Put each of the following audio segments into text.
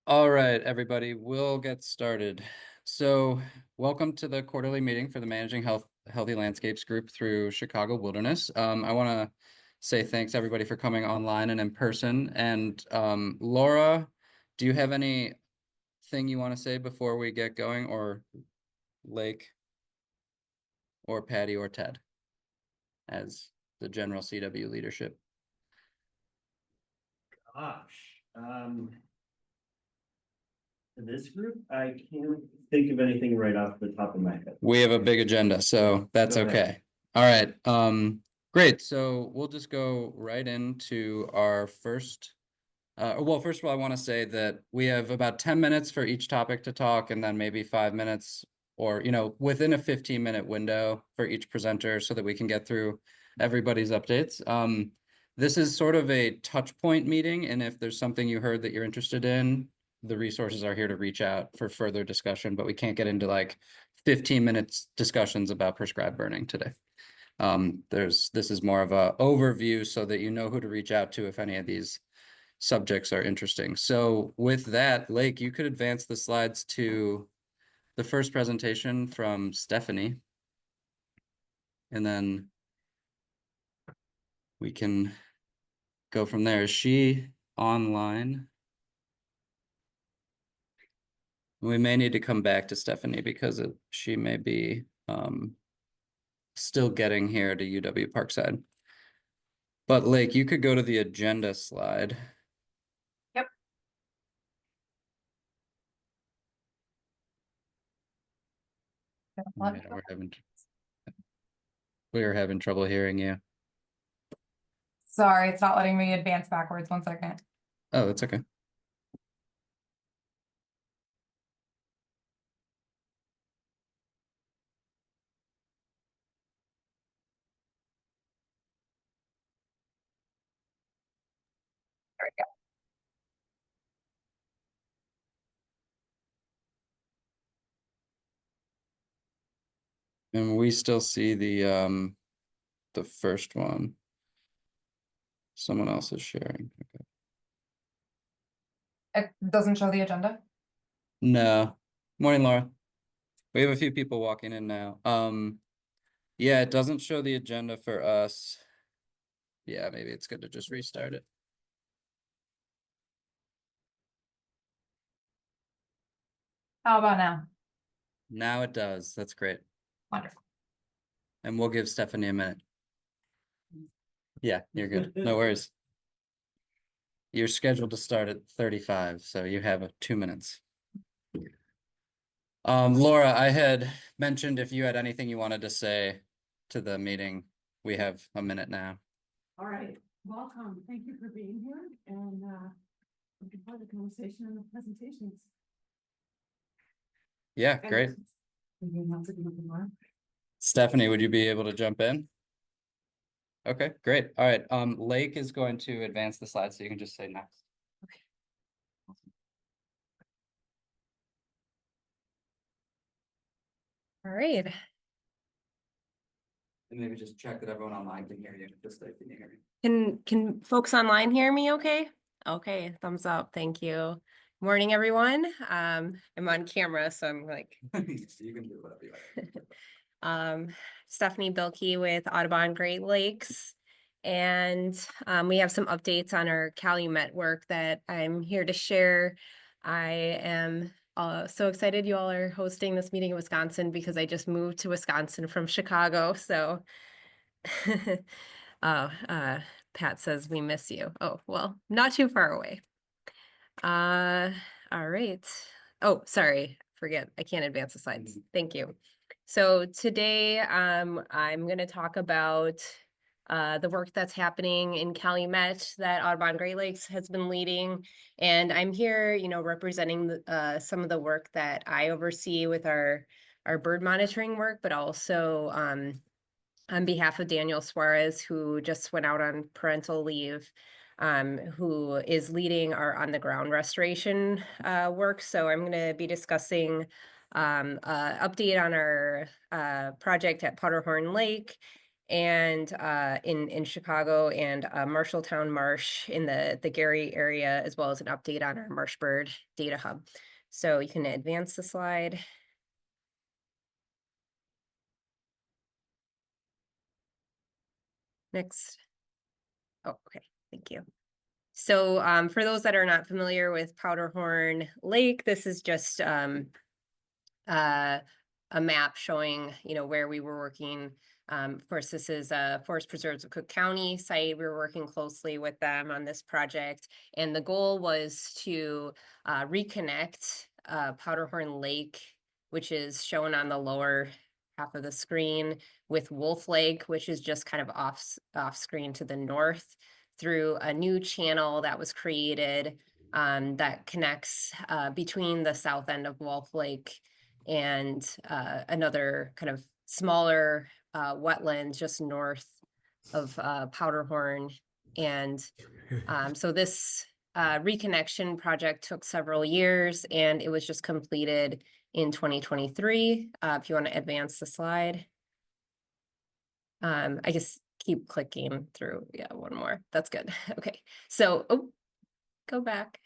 All right, everybody, we'll get started. So, welcome to the quarterly meeting for the Managing Healthy Landscapes group through Chicago Wilderness. I want to say thanks everybody for coming online and in person. And Laura, do you have anything you want to say before we get going, or Lake, or Patty, or Ted, as the general CW leadership? Gosh, this group, I can't think of anything right off the top of my head. We have a big agenda, so that's okay. All right. Great. So we'll just go right into our first. Well, first of all, I want to say that we have about 10 minutes for each topic to talk, and then maybe 5 minutes or, within a 15-minute window for each presenter so that we can get through everybody's updates. This is sort of a touch point meeting, and if there's something you heard that you're interested in, the resources are here to reach out for further discussion, but we can't get into like 15 minutes discussions about prescribed burning today. This is more of a overview so that you know who to reach out to if any of these subjects are interesting. So with that, Lake, you could advance the slides to the first presentation from Stephanie. And then we can go from there. Is she online? We may need to come back to Stephanie because she may be still getting here to UW Parkside. But Lake, you could go to the agenda slide. Yep. Yeah, we're having trouble hearing you. Sorry, it's not letting me advance backwards. 1 second. Oh, that's okay. There we go. And we still see the first one. Someone else is sharing. Okay. It doesn't show the agenda. No. Morning, Laura. We have a few people walking in now. Yeah, it doesn't show the agenda for us. Yeah, maybe it's good to just restart it. How about now? Now it does. That's great. Wonderful. And we'll give Stephanie a minute. Yeah, you're good. No worries. You're scheduled to start at 35, so you have 2 minutes. Laura, I had mentioned if you had anything you wanted to say to the meeting, we have a minute now. All right, welcome. Thank you for being here and looking forward to the conversation and the presentations. Yeah, great. Stephanie, would you be able to jump in? Okay, great. All right. Lake is going to advance the slide, so you can just say next. Okay. All right. And maybe just check that everyone online can hear you. Just like can you hear me? Can folks online hear me okay? Okay, thumbs up. Thank you. Morning, everyone. I'm on camera, so I'm like You can do whatever you want. Stephanie Bilkey with Audubon Great Lakes. And we have some updates on our Calumet work that I'm here to share. I am so excited you all are hosting this meeting in Wisconsin because I just moved to Wisconsin from Chicago. So Pat says we miss you. Oh, well, not too far away. All right. Oh, sorry. Forget. I can't advance the slides. Thank you. So today, I'm going to talk about the work that's happening in Calumet that Audubon Great Lakes has been leading. And I'm here, representing some of the work that I oversee with our bird monitoring work, but also on behalf of Daniel Suarez, who just went out on parental leave, who is leading our on-the-ground restoration work. So I'm going to be discussing update on our project at Powderhorn Lake and in Chicago, and Marshalltown Marsh in the Gary area, as well as an update on our marsh bird data hub. So you can advance the slide. Next. Oh, okay, thank you. So for those that are not familiar with Powderhorn Lake, this is just a map showing, where we were working. Of course, this is Forest Preserves of Cook County site. We were working closely with them on this project, and the goal was to reconnect Powderhorn Lake, which is shown on the lower half of the screen, with Wolf Lake, which is just kind of off screen to the north, through a new channel that was created that connects between the south end of Wolf Lake and another kind of smaller wetland just north of Powderhorn. And so this reconnection project took several years, and it was just completed in 2023. If you want to advance the slide. I guess keep clicking through. Yeah, one more. That's good. Okay, so go back.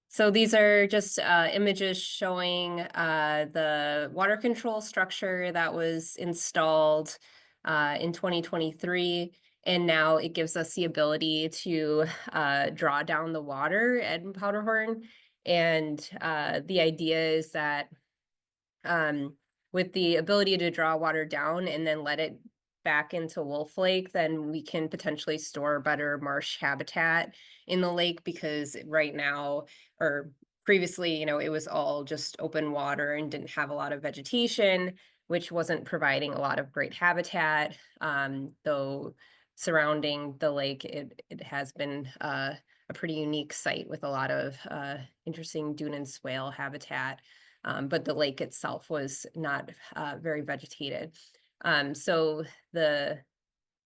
So these are just images showing the water control structure that was installed in 2023. And now it gives us the ability to draw down the water at Powderhorn. And the idea is that with the ability to draw water down and then let it back into Wolf Lake, then we can potentially store better marsh habitat in the lake, because right now, or previously, it was all just open water and didn't have a lot of vegetation, which wasn't providing a lot of great habitat. Though surrounding the lake, it has been a pretty unique site with a lot of interesting dune and swale habitat. But the lake itself was not very vegetated. So the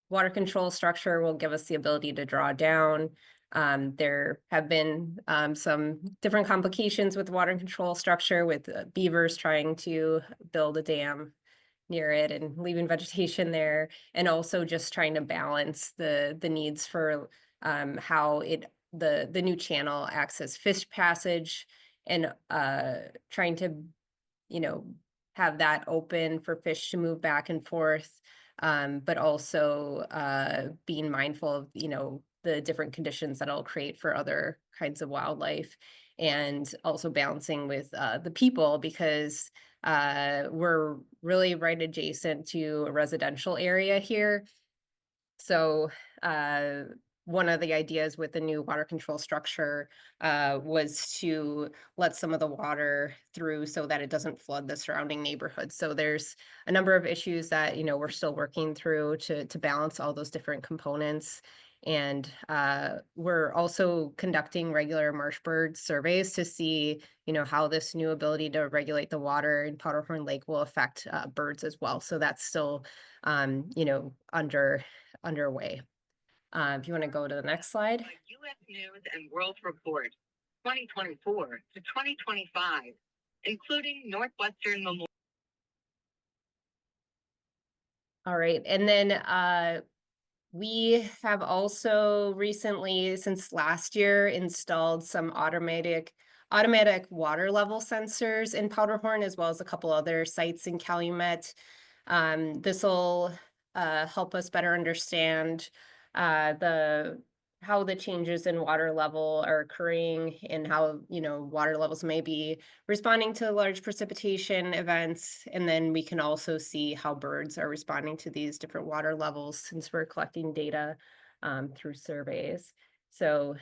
water control structure will give us the ability to draw down. There have been some different complications with the water control structure, with beavers trying to build a dam near it and leaving vegetation there, and also just trying to balance the needs for how the new channel acts as fish passage, and trying to have that open for fish to move back and forth, but also being mindful of the different conditions that it'll create for other kinds of wildlife, and also balancing with the people, because we're really right adjacent to a residential area here. So one of the ideas with the new water control structure was to let some of the water through so that it doesn't flood the surrounding neighborhood. So there's a number of issues that we're still working through to balance all those different components. And we're also conducting regular marsh bird surveys to see how this new ability to regulate the water in Powderhorn Lake will affect birds as well. So that's still underway. If you want to go to the next slide. U.S. News and World Report 2024 to 2025, including Northwestern Memorial. All right, and then we have also recently, since last year, installed some automatic water level sensors in Powderhorn, as well as a couple other sites in Calumet. This will help us better understand how the changes in water level are occurring, and how water levels may be responding to large precipitation events. And then we can also see how birds are responding to these different water levels, since we're collecting data through surveys. So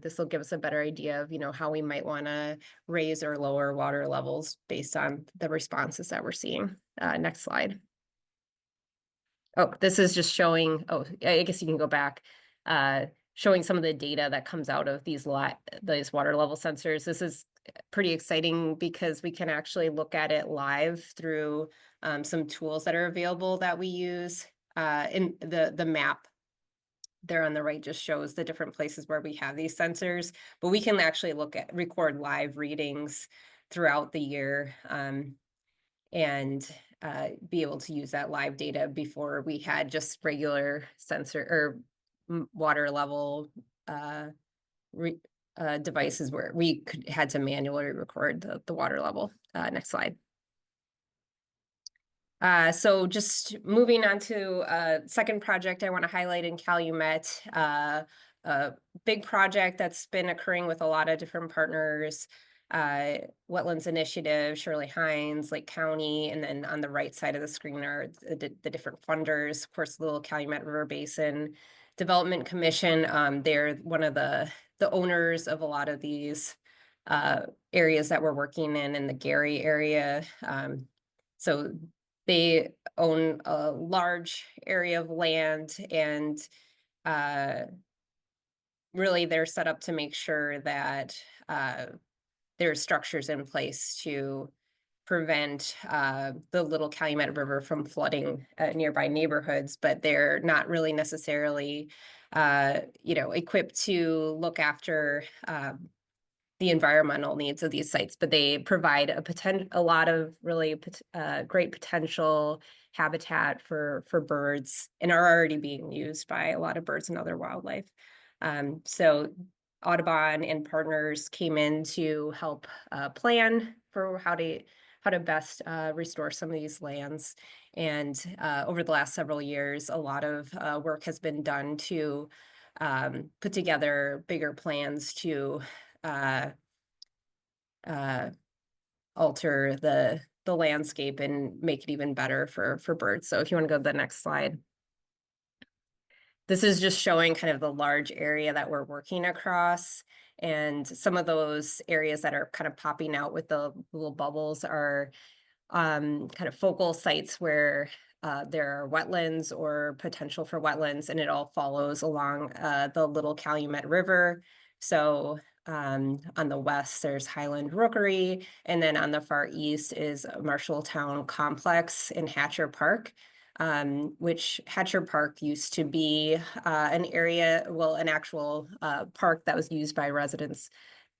this will give us a better idea of how we might want to raise or lower water levels based on the responses that we're seeing. Next slide. Oh, this is just showing, I guess you can go back, showing some of the data that comes out of these water level sensors. This is pretty exciting because we can actually look at it live through some tools that are available that we use. In the map there on the right just shows the different places where we have these sensors, but we can actually record live readings throughout the year. And be able to use that live data before we had just regular sensor or water level devices where we had to manually record the water level. Next slide. So just moving on to second project I want to highlight in Calumet, a big project that's been occurring with a lot of different partners, Wetlands Initiative, Shirley Hines, Lake County, and then on the right side of the screen are the different funders, of course, Little Calumet River Basin Development Commission. They're one of the owners of a lot of these areas that we're working in the Gary area. So they own a large area of land, and really they're set up to make sure that there's structures in place to prevent the Little Calumet River from flooding nearby neighborhoods, but they're not really necessarily, equipped to look after the environmental needs of these sites, but they provide a lot of really great potential habitat for birds, and are already being used by a lot of birds and other wildlife. So Audubon and partners came in to help plan for how to best restore some of these lands. And over the last several years, a lot of work has been done to put together bigger plans to alter the landscape and make it even better for birds. So if you want to go to the next slide. This is just showing kind of the large area that we're working across, and some of those areas that are kind of popping out with the little bubbles are kind of focal sites where there are wetlands or potential for wetlands, and it all follows along the Little Calumet River. So on the west, there's Highland Rookery, and then on the far east is Marshalltown Complex in Hatcher Park, which Hatcher Park used to be an area, well, an actual park that was used by residents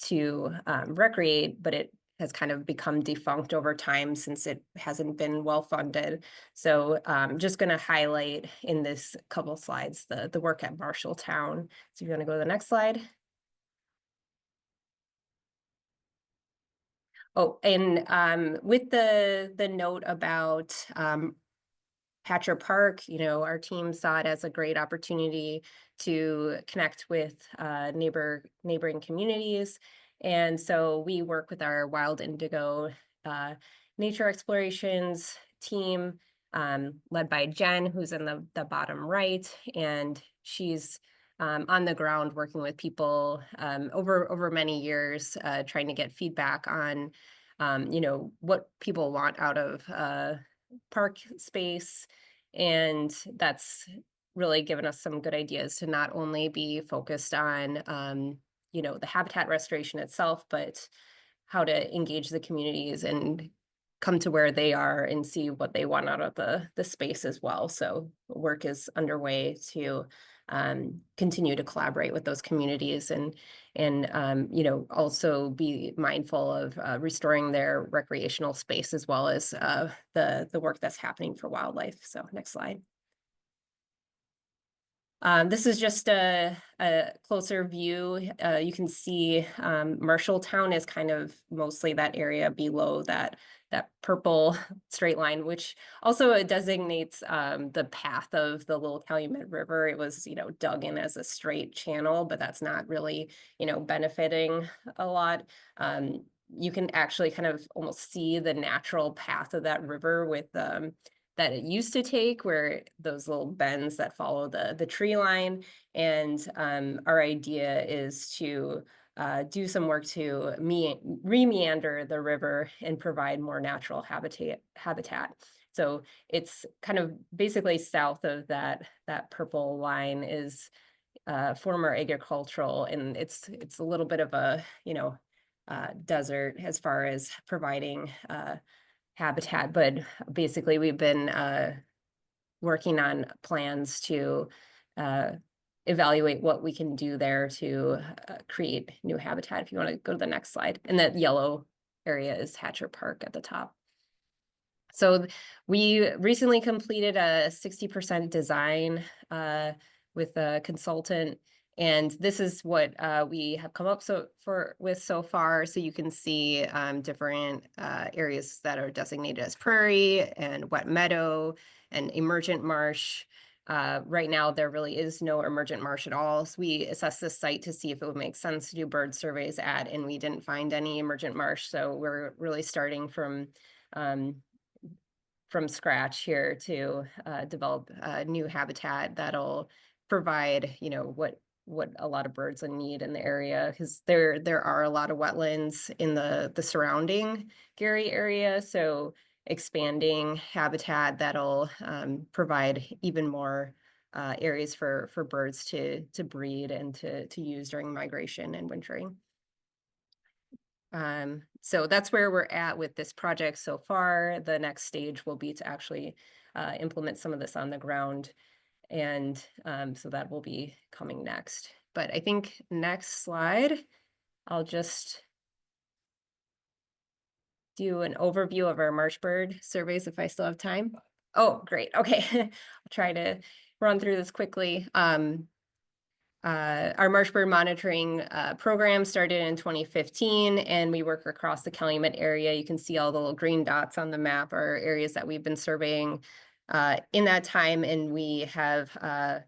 to recreate, but it has kind of become defunct over time since it hasn't been well funded. So just going to highlight in this couple slides the work at Marshalltown. So if you want to go to the next slide. Oh, and with the note about Hatcher Park, our team saw it as a great opportunity to connect with neighboring communities. And so we work with our Wild Indigo nature explorations team, led by Jen, who's in the bottom right. And she's on the ground working with people over many years, trying to get feedback on, what people want out of park space. And that's really given us some good ideas to not only be focused on, the habitat restoration itself, but how to engage the communities and come to where they are and see what they want out of the space as well. So work is underway to continue to collaborate with those communities and also be mindful of restoring their recreational space, as well as the work that's happening for wildlife. So next slide. This is just a closer view. You can see Marshalltown is kind of mostly that area below that purple straight line, which also designates the path of the Little Calumet River. It was, dug in as a straight channel, but that's not really, benefiting a lot. You can actually kind of almost see the natural path of that river with that it used to take, where those little bends that follow the tree line. And our idea is to do some work to re-meander the river and provide more natural habitat. So it's kind of basically south of that purple line is former agricultural, and it's a little bit of a desert as far as providing habitat, but basically we've been working on plans to evaluate what we can do there to create new habitat. If you want to go to the next slide. And that yellow area is Hatcher Park at the top. So we recently completed a 60% design with a consultant, and this is what we have come up with so far. So you can see different areas that are designated as prairie and wet meadow and emergent marsh. Right now, there really is no emergent marsh at all. So we assessed this site to see if it would make sense to do bird surveys at, and we didn't find any emergent marsh. So we're really starting from scratch here to develop new habitat that'll provide, you know, what a lot of birds will need in the area, because there are a lot of wetlands in the surrounding Gary area. So expanding habitat that'll provide even more areas for birds to breed and to use during migration and wintering. So that's where we're at with this project so far. The next stage will be to actually implement some of this on the ground. And so that will be coming next. But I think next slide, I'll just do an overview of our marsh bird surveys if I still have time. Oh, great. Okay. I'll try to run through this quickly. Our marsh bird monitoring program started in 2015, and we work across the Calumet area. You can see all the little green dots on the map are areas that we've been surveying in that time, and we have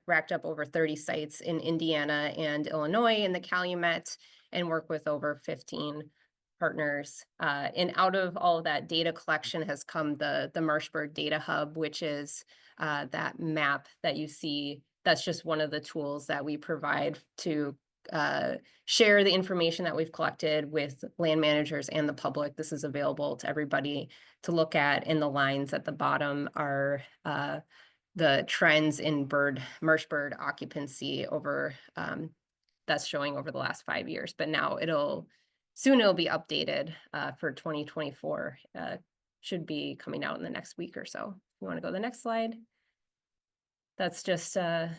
racked up over 30 sites in Indiana and Illinois in the Calumet, and work with over 15 partners. And out of all of that data collection has come the Marsh Bird Data Hub, which is that map that you see. That's just one of the tools that we provide to share the information that we've collected with land managers and the public. This is available to everybody to look at, and the lines at the bottom are the trends in marsh bird occupancy over that's showing over the last 5 years. But now it'll be updated for 2024. Should be coming out in the next week or so. You want to go to the next slide? That's just a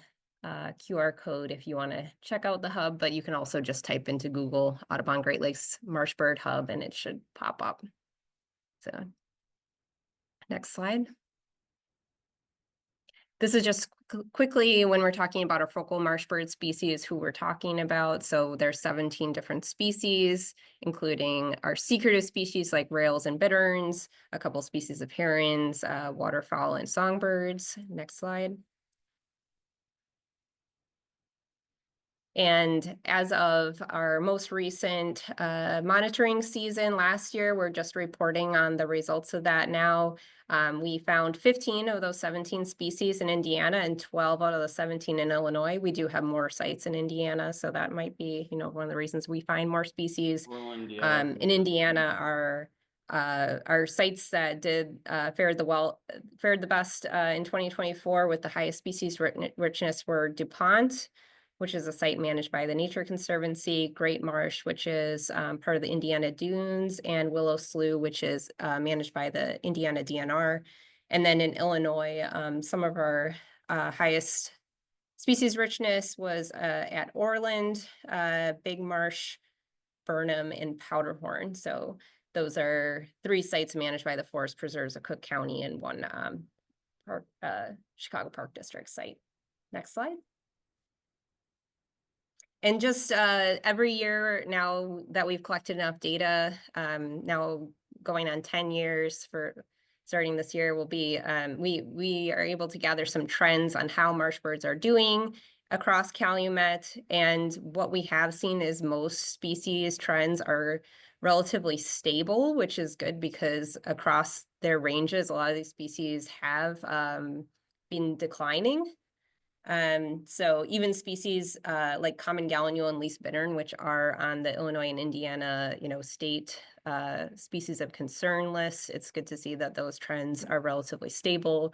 QR code if you want to check out the hub, but you can also just type into Google Audubon Great Lakes Marsh Bird Hub and it should pop up. So next slide. This is just quickly when we're talking about our focal marsh bird species, who we're talking about. So there's 17 different species, including our secretive species like rails and bitterns, a couple species of herons, waterfowl and songbirds. Next slide. And as of our most recent monitoring season last year, we're just reporting on the results of that now. We found 15 of those 17 species in Indiana and 12 out of the 17 in Illinois. We do have more sites in Indiana, so that might be, you know, one of the reasons we find more species. In Indiana, our sites that did fared the best in 2024 with the highest species richness were DuPont, which is a site managed by the Nature Conservancy, Great Marsh, which is part of the Indiana Dunes, and Willow Slough, which is managed by the Indiana DNR. And then in Illinois, some of our highest species richness was at Orland, Big Marsh, Burnham, and Powderhorn. So those are 3 sites managed by the Forest Preserves of Cook County and 1 Chicago Park District site. Next slide. And just every year now that we've collected enough data, now going on 10 years for starting this year, will be we are able to gather some trends on how marsh birds are doing across Calumet. And what we have seen is most species trends are relatively stable, which is good because across their ranges, a lot of these species have been declining. So even species like common gallinule and least bittern, which are on the Illinois and Indiana, you know, state species of concern list, it's good to see that those trends are relatively stable,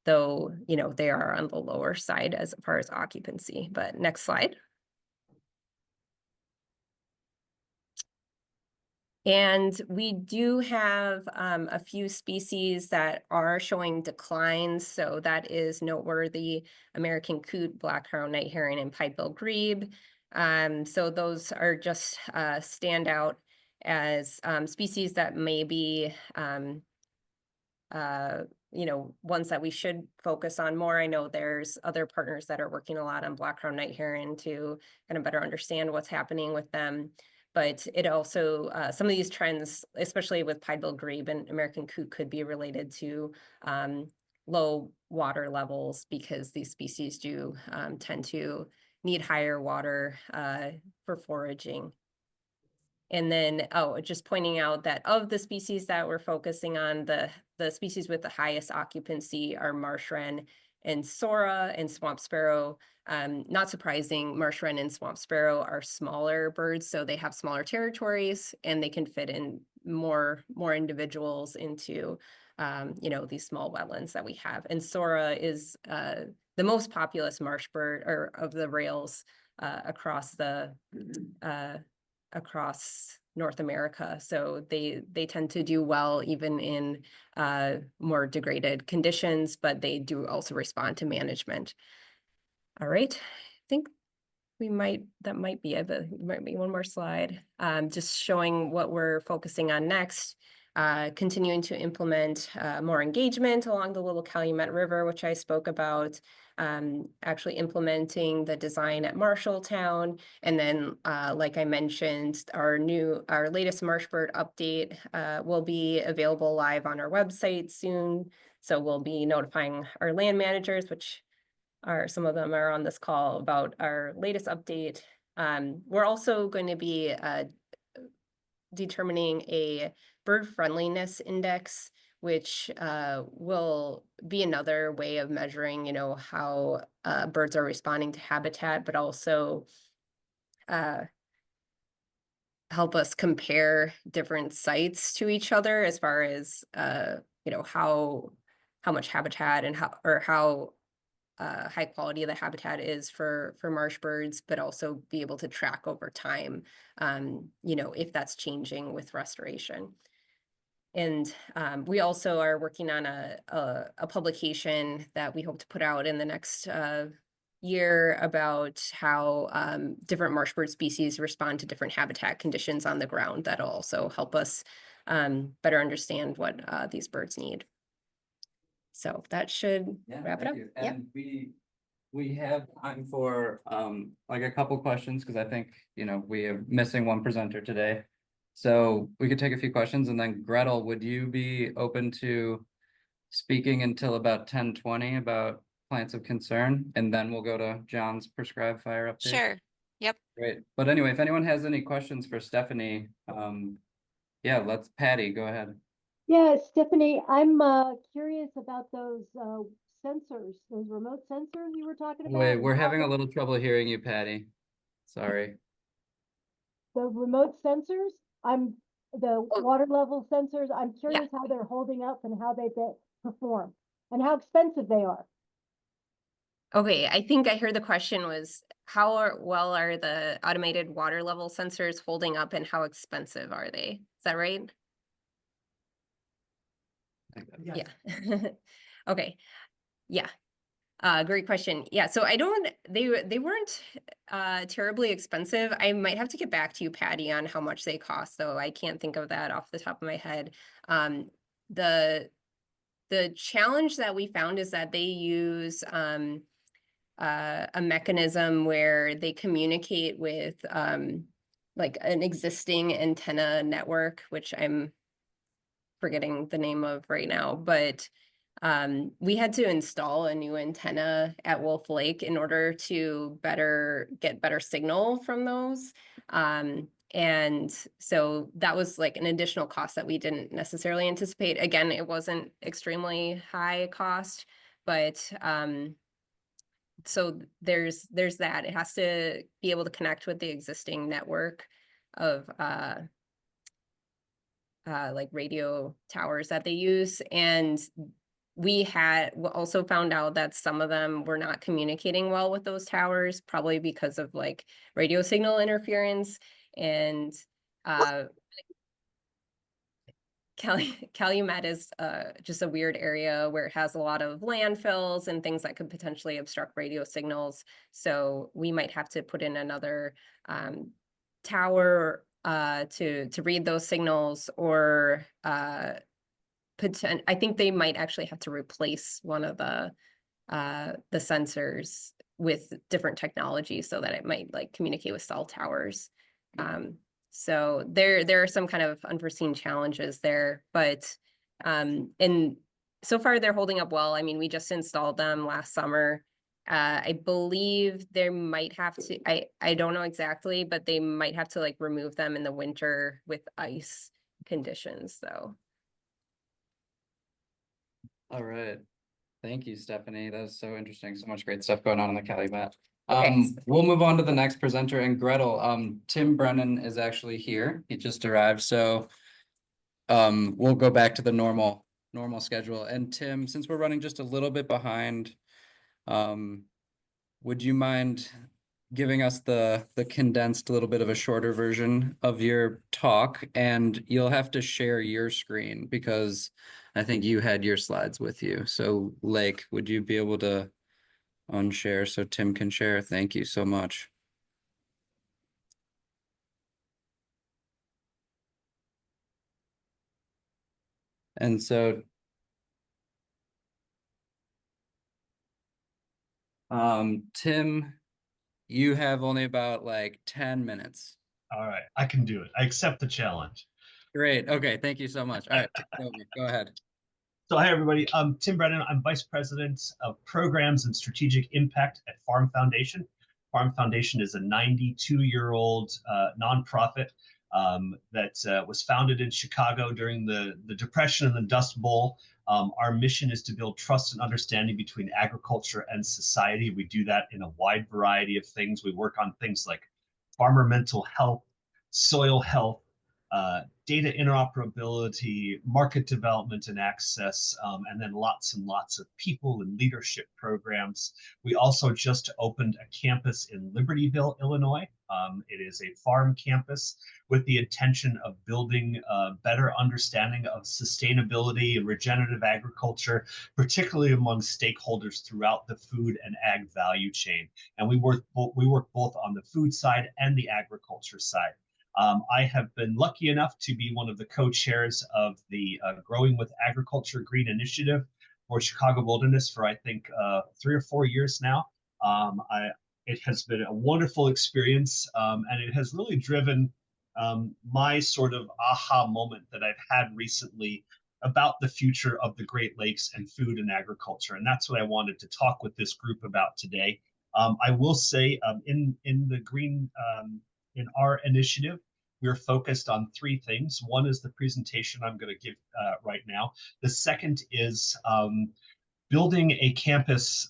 though, you know, they are on the lower side as far as occupancy. But next slide. And we do have a few species that are showing declines. So that is noteworthy: American coot, black-crowned night heron, and pipe-billed grebe. So those are just stand out as species that may be you know, ones that we should focus on more. I know there's other partners that are working a lot on black-crowned night heron to kind of better understand what's happening with them. But it also, some of these trends, especially with pied-billed grebe and American coot, could be related to low water levels, because these species do tend to need higher water for foraging. And then, oh, just pointing out that of the species that we're focusing on, the species with the highest occupancy are marsh wren and sora and swamp sparrow. Not surprising, marsh wren and swamp sparrow are smaller birds, so they have smaller territories and they can fit in more individuals into you know, these small wetlands that we have. And sora is the most populous marsh bird, or of the rails across North America. So they tend to do well even in more degraded conditions, but they do also respond to management. All right, I think that might be it, but might be one more slide. Just showing what we're focusing on next. Continuing to implement more engagement along the Little Calumet River, which I spoke about. Actually implementing the design at Marshalltown. And then, like I mentioned, our latest marsh bird update will be available live on our website soon. So we'll be notifying our land managers, which some of them are on this call, about our latest update. We're also going to be determining a bird friendliness index, which will be another way of measuring, you know, how birds are responding to habitat, but also help us compare different sites to each other as far as you know, how much habitat and how high quality the habitat is for marsh birds, but also be able to track over time, you know, if that's changing with restoration. And we also are working on a publication that we hope to put out in the next year about how different marsh bird species respond to different habitat conditions on the ground. That'll also help us better understand what these birds need. So that should wrap it up. Yeah. And we have time for like a couple questions, because I think, you know, we are missing one presenter today. So we could take a few questions, and then Gretel, would you be open to speaking until about 10:20 about plants of concern? And then we'll go to John's prescribed fire update. Sure. Yep. Great. But anyway, if anyone has any questions for Stephanie, yeah, Patty, go ahead. Yeah, Stephanie, I'm curious about those sensors, those remote sensors you were talking about. Wait, and we're how having a little trouble hearing you, Patty. Sorry. the remote sensors, the water level sensors, I'm curious how they're holding up and how they perform and how expensive they are. Okay, I think I heard the question was, how well are the automated water level sensors holding up and how expensive are they? Is that right? Yeah. Okay. Yeah. Great question. Yeah, so they weren't terribly expensive. I might have to get back to you, Patty, on how much they cost, though. I can't think of that off the top of my head. The challenge that we found is that they use a mechanism where they communicate with like an existing antenna network, which I'm forgetting the name of right now, but we had to install a new antenna at Wolf Lake in order to get better signal from those. And so that was like an additional cost that we didn't necessarily anticipate. Again, it wasn't extremely high cost, but so there's that. It has to be able to connect with the existing network of like radio towers that they use. And we also found out that some of them were not communicating well with those towers, probably because of like radio signal interference. And Calumet is just a weird area where it has a lot of landfills and things that could potentially obstruct radio signals. So we might have to put in another tower to read those signals, or I think they might actually have to replace one of the sensors with different technology so that it might like communicate with cell towers. So there are some kind of unforeseen challenges there, but and so far they're holding up well. I mean, we just installed them last summer. I believe there might have to, I don't know exactly, but they might have to like remove them in the winter with ice conditions, though. All right. Thank you, Stephanie. That was so interesting. So much great stuff going on in the Calumet. Okay. We'll move on to the next presenter, and Gretel. Tim Brennan is actually here. He just arrived, so we'll go back to the normal schedule. And Tim, since we're running just a little bit behind, would you mind giving us the condensed little bit of a shorter version of your talk? And you'll have to share your screen because I think you had your slides with you. So Lake, would you be able to unshare so Tim can share? Thank you so much. And so Tim, you have only about like 10 minutes. All right, I can do it. I accept the challenge. Great. Okay, thank you so much. All right, take it over. Go ahead. So hi, everybody. I'm Tim Brennan. I'm Vice President of Programs and Strategic Impact at Farm Foundation. Farm Foundation is a 92-year-old nonprofit that was founded in Chicago during the Depression and the Dust Bowl. Our mission is to build trust and understanding between agriculture and society. We do that in a wide variety of things. We work on things like farmer mental health, soil health, data interoperability, market development and access, and then lots and lots of people and leadership programs. We also just opened a campus in Libertyville, Illinois. It is a farm campus with the intention of building a better understanding of sustainability and regenerative agriculture, particularly among stakeholders throughout the food and ag value chain. And we work both on the food side and the agriculture side. I have been lucky enough to be one of the co-chairs of the Growing with Agriculture Green Initiative for Chicago Wilderness for, I think, 3 or 4 years now. It has been a wonderful experience, and it has really driven my sort of aha moment that I've had recently about the future of the Great Lakes and food and agriculture. And that's what I wanted to talk with this group about today. I will say in the Green, in our initiative, we're focused on 3 things. One is the presentation I'm going to give right now. The second is building a campus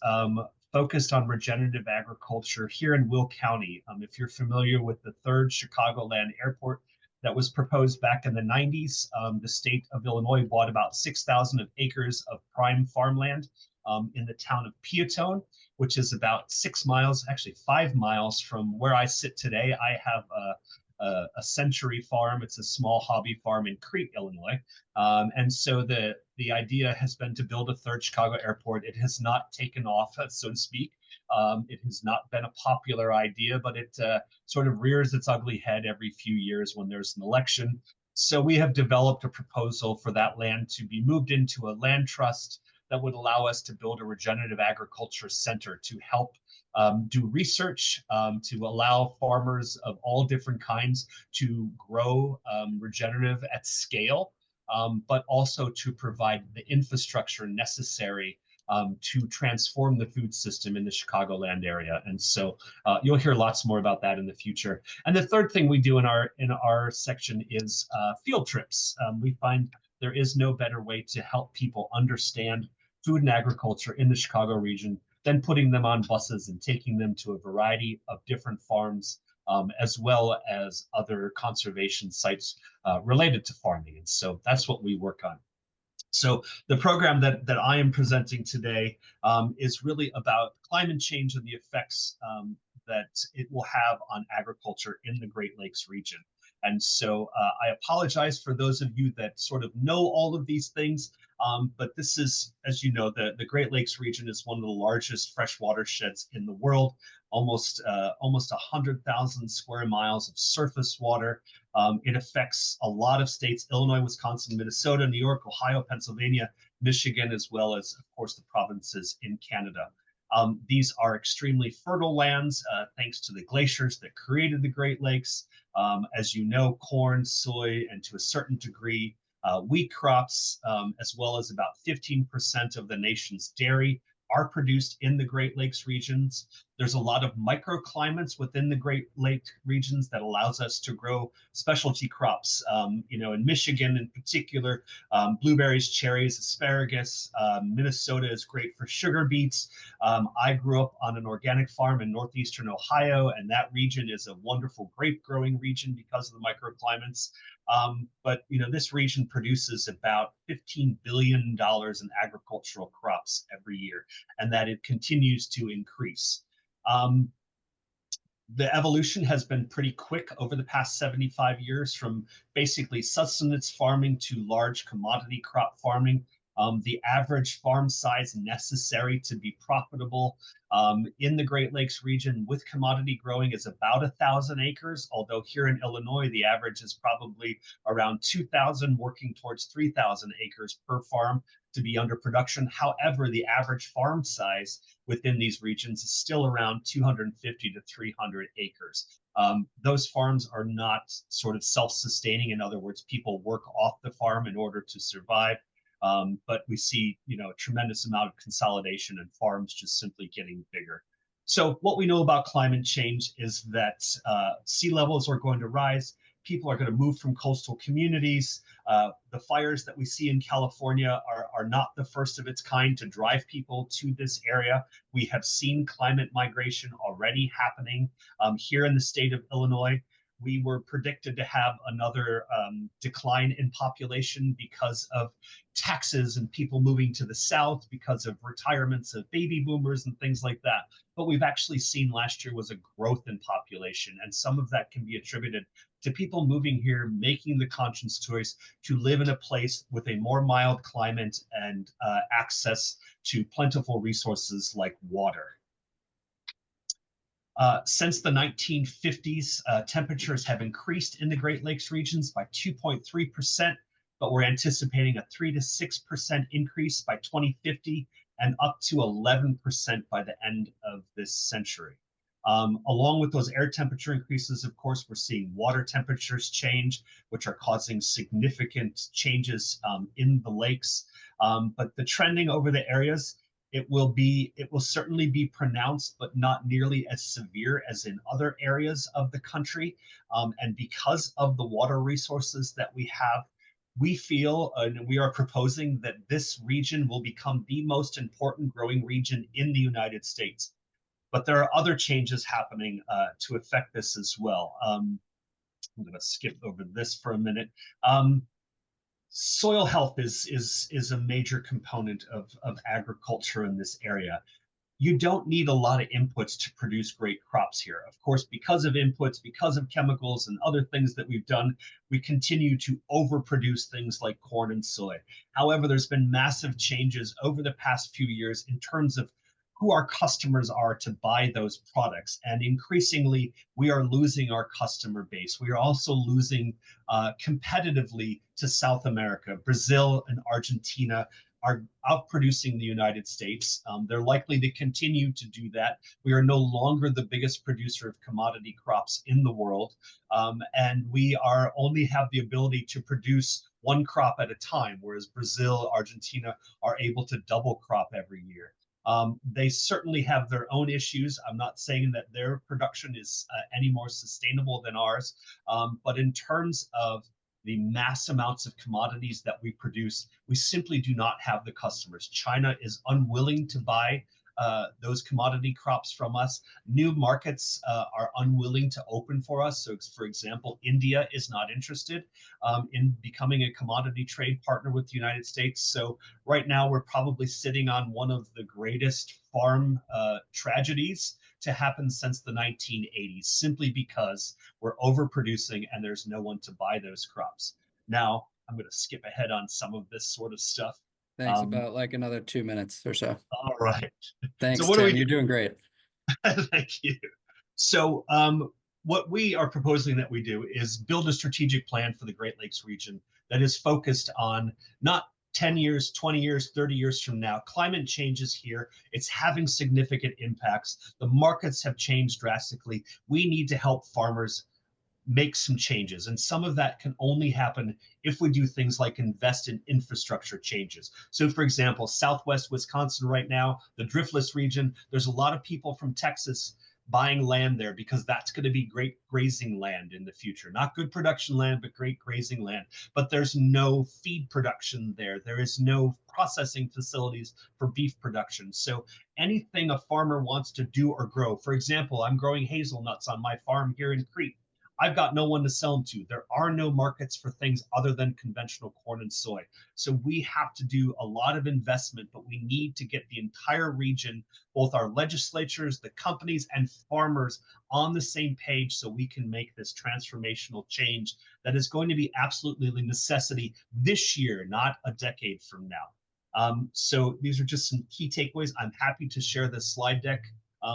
focused on regenerative agriculture here in Will County. If you're familiar with the 3rd Chicagoland Airport that was proposed back in the 90s, the state of Illinois bought about 6,000 acres of prime farmland in the town of Peatone, which is about 6 miles, actually 5 miles from where I sit today. I have a Century farm. It's a small hobby farm in Crete, Illinois. And so the idea has been to build a 3rd Chicago airport. It has not taken off, so to speak. It has not been a popular idea, but it sort of rears its ugly head every few years when there's an election. So we have developed a proposal for that land to be moved into a land trust that would allow us to build a regenerative agriculture center to help do research, to allow farmers of all different kinds to grow regenerative at scale, but also to provide the infrastructure necessary to transform the food system in the Chicagoland area. And so you'll hear lots more about that in the future. And the third thing we do in our section is field trips. We find there is no better way to help people understand food and agriculture in the Chicago region than putting them on buses and taking them to a variety of different farms, as well as other conservation sites related to farming. And so that's what we work on. So the program that I am presenting today is really about climate change and the effects that it will have on agriculture in the Great Lakes region. And so I apologize for those of you that sort of know all of these things, but this is, as you know, the Great Lakes region is one of the largest fresh watersheds in the world, almost 100,000 square miles of surface water, It affects a lot of states: Illinois, Wisconsin, Minnesota, New York, Ohio, Pennsylvania, Michigan, as well as, of course, the provinces in Canada. These are extremely fertile lands, thanks to the glaciers that created the Great Lakes. As you know, corn, soy, and to a certain degree, wheat crops, as well as about 15% of the nation's dairy, are produced in the Great Lakes regions. There's a lot of microclimates within the Great Lake regions that allows us to grow specialty crops. In Michigan in particular, blueberries, cherries, asparagus. Minnesota is great for sugar beets. I grew up on an organic farm in northeastern Ohio, and that region is a wonderful grape growing region because of the microclimates. But this region produces about $15 billion in agricultural crops every year, and that it continues to increase. The evolution has been pretty quick over the past 75 years, from basically sustenance farming to large commodity crop farming. The average farm size necessary to be profitable in the Great Lakes region with commodity growing is about 1,000 acres, although here in Illinois, the average is probably around 2,000, working towards 3,000 acres per farm to be under production. However, the average farm size within these regions is still around 250 to 300 acres. Those farms are not sort of self-sustaining. In other words, people work off the farm in order to survive. But we see, a tremendous amount of consolidation and farms just simply getting bigger. So what we know about climate change is that sea levels are going to rise. People are going to move from coastal communities. The fires that we see in California are not the first of its kind to drive people to this area. We have seen climate migration already happening here in the state of Illinois. We were predicted to have another decline in population because of taxes and people moving to the south, because of retirements of baby boomers and things like that. But we've actually seen last year was a growth in population, and some of that can be attributed to people moving here, making the conscious choice to live in a place with a more mild climate and access to plentiful resources like water. Since the 1950s, temperatures have increased in the Great Lakes regions by 2.3%, but we're anticipating a 3 to 6% increase by 2050 and up to 11% by the end of this century. Along with those air temperature increases, of course, we're seeing water temperatures change, which are causing significant changes in the lakes. But the trending over the areas, it will certainly be pronounced, but not nearly as severe as in other areas of the country. And because of the water resources that we have, we feel, and we are proposing, that this region will become the most important growing region in the United States. But there are other changes happening to affect this as well. I'm going to skip over this for a minute. Soil health is a major component of agriculture in this area. You don't need a lot of inputs to produce great crops here. Of course, because of inputs, because of chemicals and other things that we've done, we continue to overproduce things like corn and soy. However, there's been massive changes over the past few years in terms of who our customers are to buy those products. And increasingly, we are losing our customer base. We are also losing competitively to South America. Brazil and Argentina are outproducing the United States. They're likely to continue to do that. We are no longer the biggest producer of commodity crops in the world. And we only have the ability to produce one crop at a time, whereas Brazil, Argentina are able to double crop every year. They certainly have their own issues. I'm not saying that their production is any more sustainable than ours, but in terms of the mass amounts of commodities that we produce, we simply do not have the customers. China is unwilling to buy those commodity crops from us. New markets are unwilling to open for us. So, for example, India is not interested in becoming a commodity trade partner with the United States. So right now we're probably sitting on one of the greatest farm tragedies to happen since the 1980s, simply because we're overproducing and there's no one to buy those crops. Now, I'm going to skip ahead on some of this sort of stuff. Thanks, about like another 2 minutes or so. All right. Thanks, So what Tim. do we You're doing great. Thank you. So what we are proposing that we do is build a strategic plan for the Great Lakes region that is focused on not 10 years, 20 years, 30 years from now. Climate change is here. It's having significant impacts. The markets have changed drastically. We need to help farmers make some changes. And some of that can only happen if we do things like invest in infrastructure changes. So for example, Southwest Wisconsin right now, the driftless region, there's a lot of people from Texas buying land there because that's going to be great grazing land in the future. Not good production land, but great grazing land. But there's no feed production there. There is no processing facilities for beef production. So anything a farmer wants to do or grow, for example, I'm growing hazelnuts on my farm here in Crete. I've got no one to sell them to. There are no markets for things other than conventional corn and soy. So we have to do a lot of investment, but we need to get the entire region, both our legislatures, the companies, and farmers on the same page so we can make this transformational change that is going to be absolutely a necessity this year, not a decade from now. So these are just some key takeaways. I'm happy to share this slide deck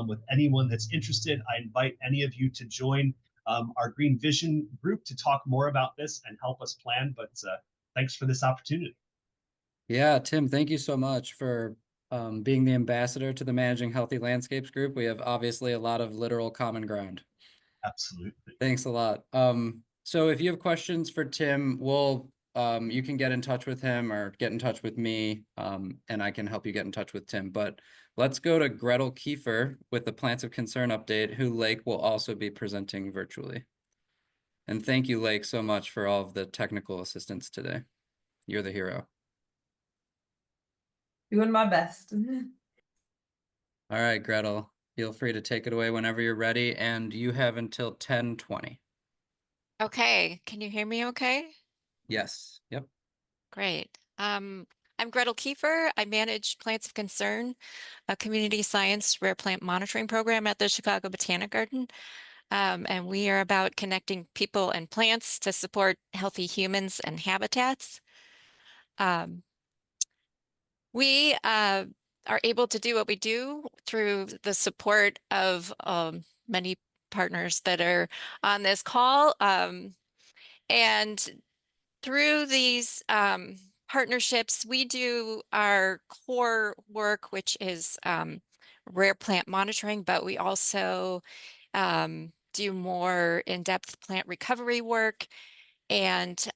with anyone that's interested. I invite any of you to join our Green Vision group to talk more about this and help us plan. But thanks for this opportunity. Yeah, Tim, thank you so much for being the ambassador to the Managing Healthy Landscapes group. We have obviously a lot of literal common ground. Absolutely. Thanks a lot. So if you have questions for Tim, you can get in touch with him or get in touch with me, and I can help you get in touch with Tim. But let's go to Gretel Kiefer with the Plants of Concern update, who Lake will also be presenting virtually. And thank you, Lake, so much for all of the technical assistance today. You're the hero. Doing my best. All right, Gretel, feel free to take it away whenever you're ready, and you have until 10:20. Okay, can you hear me okay? Yes, yep. Great. I'm Gretel Kiefer. I manage Plants of Concern, a community science rare plant monitoring program at the Chicago Botanic Garden. And we are about connecting people and plants to support healthy humans and habitats. We are able to do what we do through the support of many partners that are on this call. And through these partnerships, we do our core work, which is rare plant monitoring, but we also do more in-depth plant recovery work. And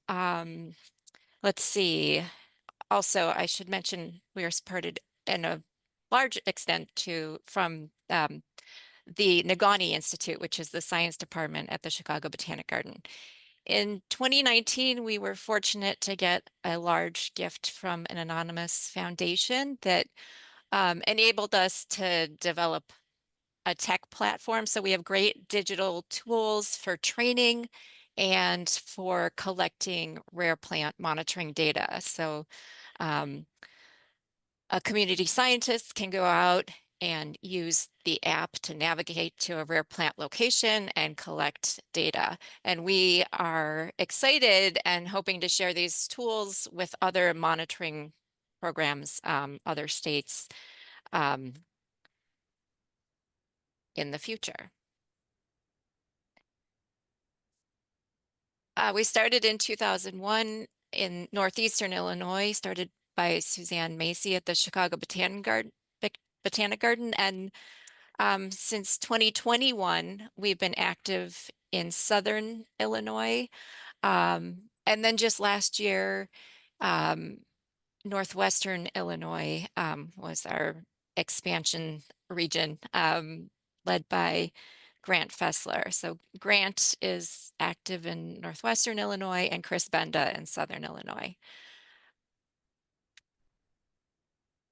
let's see, also I should mention we are supported in a large extent from the Nagani Institute, which is the science department at the Chicago Botanic Garden. In 2019, we were fortunate to get a large gift from an anonymous foundation that enabled us to develop a tech platform. So we have great digital tools for training and for collecting rare plant monitoring data. So a community scientist can go out and use the app to navigate to a rare plant location and collect data. And we are excited and hoping to share these tools with other monitoring programs, other states in the future. We started in 2001 in Northeastern Illinois, started by Suzanne Macy at the Chicago Botanic Garden. And since 2021, we've been active in Southern Illinois. And then just last year, Northwestern Illinois was our expansion region, led by Grant Fessler. So Grant is active in Northwestern Illinois and Chris Benda in Southern Illinois.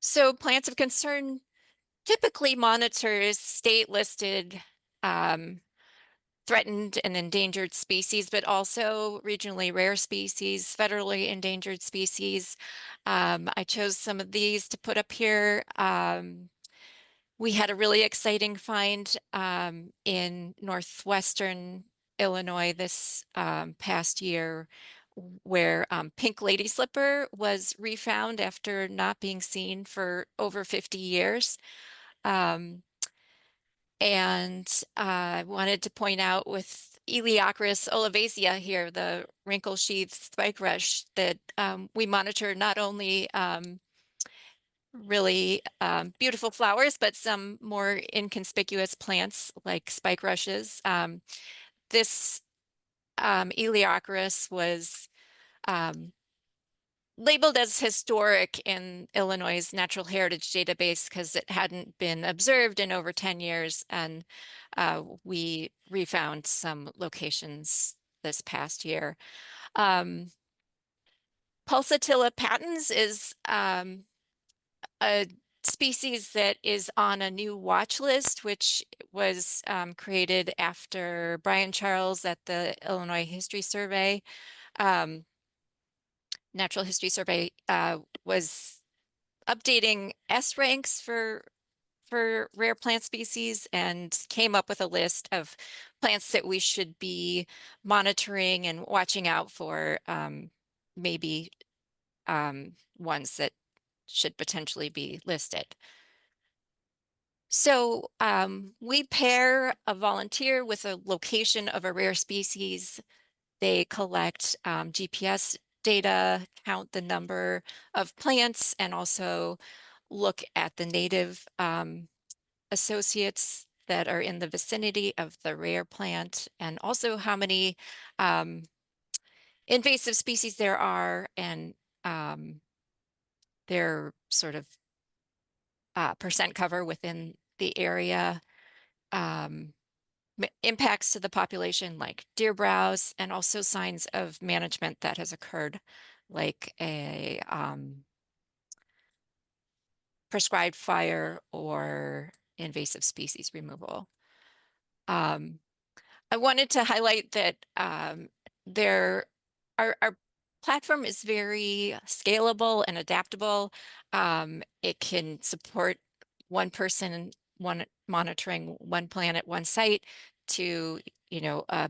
So Plants of Concern typically monitors state-listed threatened and endangered species, but also regionally rare species, federally endangered species. I chose some of these to put up here. We had a really exciting find in Northwestern Illinois this past year where pink lady slipper was refound after not being seen for over 50 years. And I wanted to point out with Eleochris olivacea here, the wrinkle sheath spike rush, that we monitor not only really beautiful flowers, but some more inconspicuous plants like spike rushes. This Eleochris was labeled as historic in Illinois' Natural Heritage Database because it hadn't been observed in over 10 years. And we refound some locations this past year. Pulsatilla patens is a species that is on a new watch list, which was created after Brian Charles at the Illinois History Survey. Natural History Survey was updating S ranks for rare plant species and came up with a list of plants that we should be monitoring and watching out for, maybe ones that should potentially be listed. So we pair a volunteer with a location of a rare species. They collect GPS data, count the number of plants, and also look at the native associates that are in the vicinity of the rare plant, and also how many invasive species there are, and their sort of percent cover within the area. Impacts to the population like deer browse, and also signs of management that has occurred, like a prescribed fire or invasive species removal. I wanted to highlight that our platform is very scalable and adaptable. It can support one person, monitoring one plant at one site, to a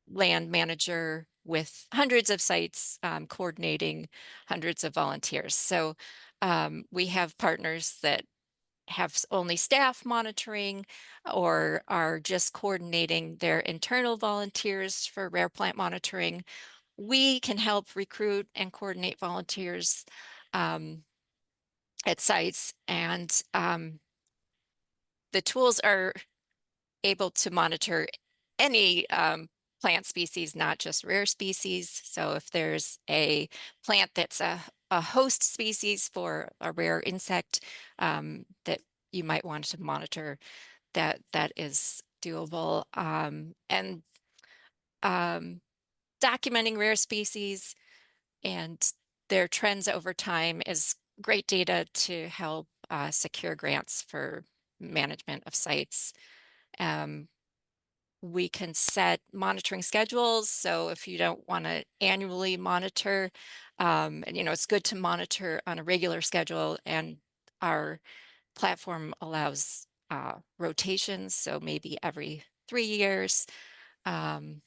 land manager with hundreds of sites, coordinating hundreds of volunteers. So we have partners that have only staff monitoring or are just coordinating their internal volunteers for rare plant monitoring. We can help recruit and coordinate volunteers at sites, and the tools are able to monitor any plant species, not just rare species. So if there's a plant that's a host species for a rare insect that you might want to monitor, that is doable. And documenting rare species and their trends over time is great data to help secure grants for management of sites. We can set monitoring schedules. So if you don't want to annually monitor, and it's good to monitor on a regular schedule, and our platform allows rotations, so maybe every 3 years. And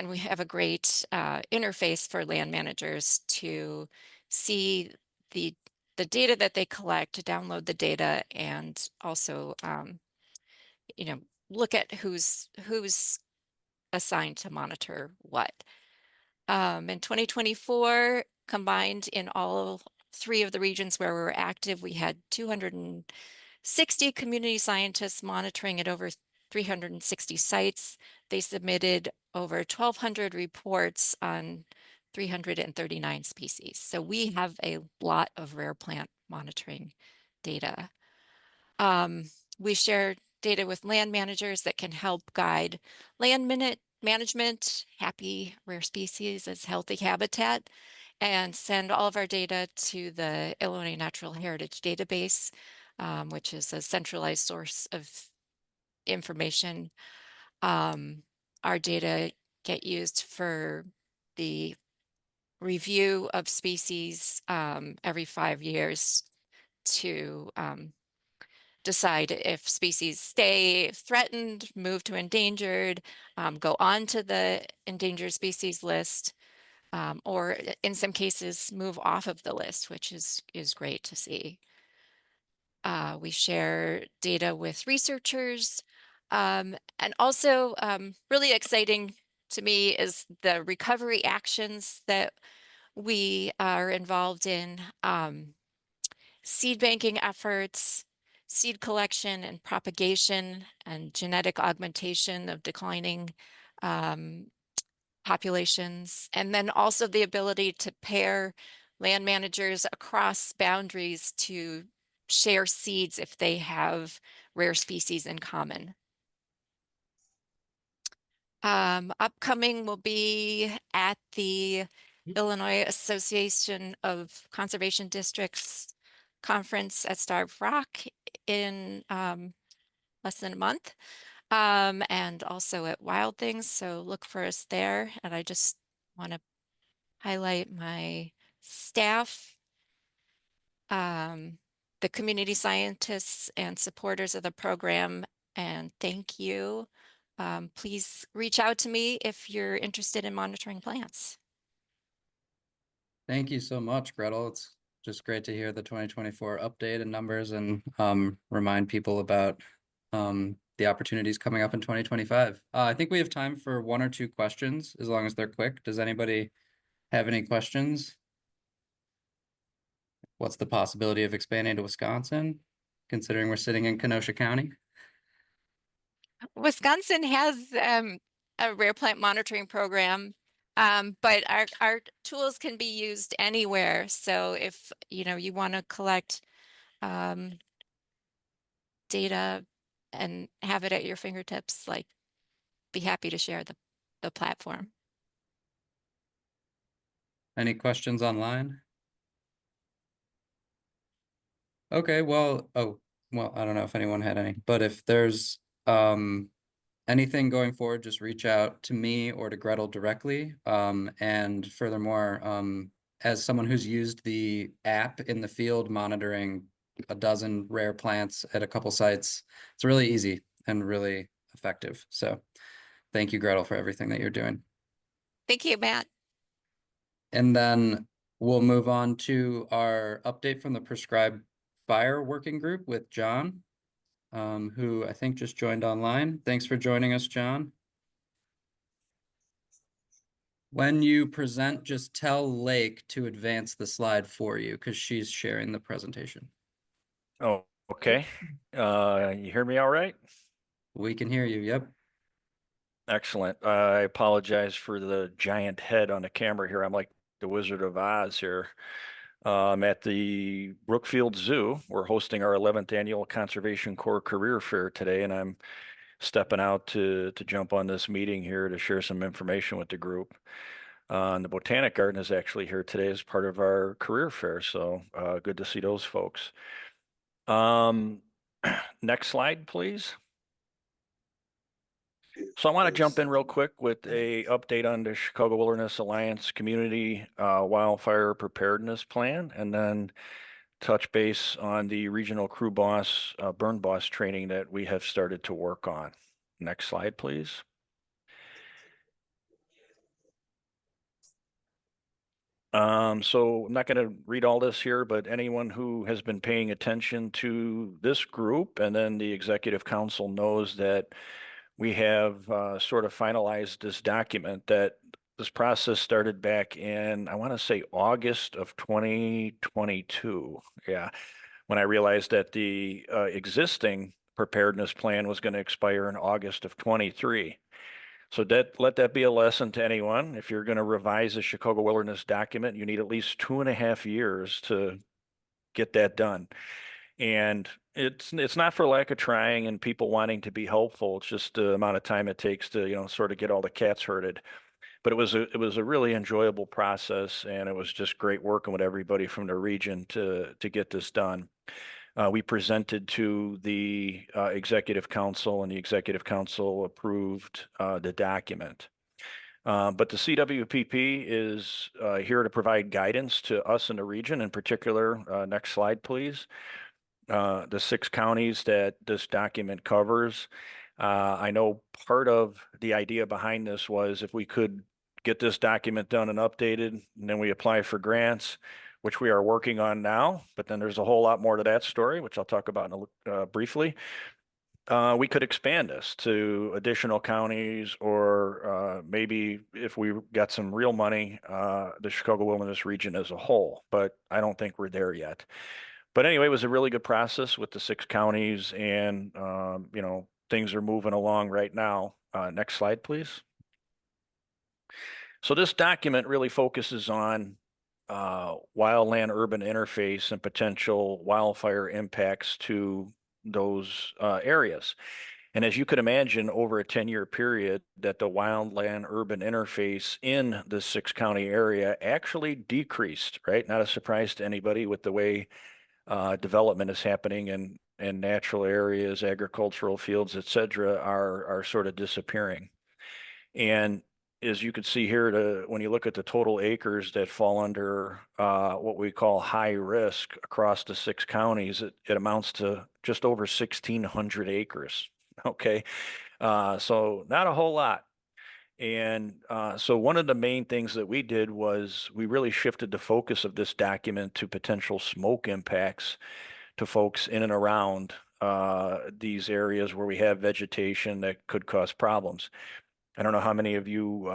we have a great interface for land managers to see the data that they collect, to download the data, and also look at who's assigned to monitor what. In 2024, combined in all 3 of the regions where we're active, we had 260 community scientists monitoring at over 360 sites. They submitted over 1,200 reports on 339 species. So we have a lot of rare plant monitoring data. We share data with land managers that can help guide land management. Happy rare species as healthy habitat, and send all of our data to the Illinois Natural Heritage Database, which is a centralized source of information. Our data get used for the review of species every 5 years to decide if species stay threatened, move to endangered, go on to the endangered species list, or in some cases move off of the list, which is great to see. We share data with researchers. And also really exciting to me is the recovery actions that we are involved in, seed banking efforts, seed collection and propagation, and genetic augmentation of declining populations, and then also the ability to pair land managers across boundaries to share seeds if they have rare species in common. Upcoming will be at the Illinois Association of Conservation Districts Conference at Starved Rock in less than a month, and also at Wild Things. So look for us there. And I just want to highlight my staff, the community scientists and supporters of the program, and thank you. Please reach out to me if you're interested in monitoring plants. Thank you so much, Gretel. It's just great to hear the 2024 update and numbers, and remind people about the opportunities coming up in 2025. I think we have time for 1 or 2 questions, as long as they're quick. Does anybody have any questions? What's the possibility of expanding to Wisconsin, considering we're sitting in Kenosha County? Wisconsin has a rare plant monitoring program, but our tools can be used anywhere. So if you want to collect data and have it at your fingertips, like, be happy to share the platform. Any questions online? Okay, well, I don't know if anyone had any, but if there's anything going forward, just reach out to me or to Gretel directly. And furthermore, as someone who's used the app in the field monitoring a dozen rare plants at a couple sites, it's really easy and really effective. So thank you, Gretel, for everything that you're doing. Thank you, Matt. And then we'll move on to our update from the Prescribed Fire Working Group with John, who I think just joined online. Thanks for joining us, John. When you present, just tell Lake to advance the slide for you because she's sharing the presentation. Oh, okay. You hear me all right? We can hear you, yep. Excellent. I apologize for the giant head on the camera here. I'm like the Wizard of Oz here. I'm at the Brookfield Zoo. We're hosting our 11th annual Conservation Corps Career Fair today, and I'm stepping out to jump on this meeting here to share some information with the group. And the Botanic Garden is actually here today as part of our career fair, so good to see those folks. Next slide, please. So I want to jump in real quick with a update on the Chicago Wilderness Alliance Community Wildfire Preparedness Plan, and then touch base on the regional crew boss, burn boss training that we have started to work on. Next slide, please. So I'm not going to read all this here, but anyone who has been paying attention to this group and then the executive council knows that we have sort of finalized this document. That this process started back in, I want to say, August of 2022. Yeah, when I realized that the existing preparedness plan was going to expire in August of 23. So let that be a lesson to anyone. If you're going to revise a Chicago Wilderness document, you need at least 2.5 years to get that done. And it's not for lack of trying and people wanting to be helpful. It's just the amount of time it takes to, sort of get all the cats herded. But it was a really enjoyable process, and it was just great working with everybody from the region to get this done. We presented to the executive council, and the executive council approved the document. But the CWPP is here to provide guidance to us in the region. In particular, next slide, please. The 6 counties that this document covers. I know part of the idea behind this was if we could get this document done and updated, and then we apply for grants, which we are working on now, but then there's a whole lot more to that story, which I'll talk about briefly. We could expand this to additional counties, or maybe if we got some real money, the Chicago Wilderness region as a whole, but I don't think we're there yet. But anyway, it was a really good process with the 6 counties, and things are moving along right now. Next slide, please. So this document really focuses on wildland urban interface and potential wildfire impacts to those areas. And as you could imagine, over a 10-year period, that the wildland urban interface in the 6-county area actually decreased, right? Not a surprise to anybody with the way development is happening in natural areas, agricultural fields, et cetera, are sort of disappearing. And as you can see here, when you look at the total acres that fall under what we call high risk across the 6 counties, it amounts to just over 1,600 acres. Okay, so not a whole lot. And so one of the main things that we did was we really shifted the focus of this document to potential smoke impacts to folks in and around these areas where we have vegetation that could cause problems. I don't know how many of you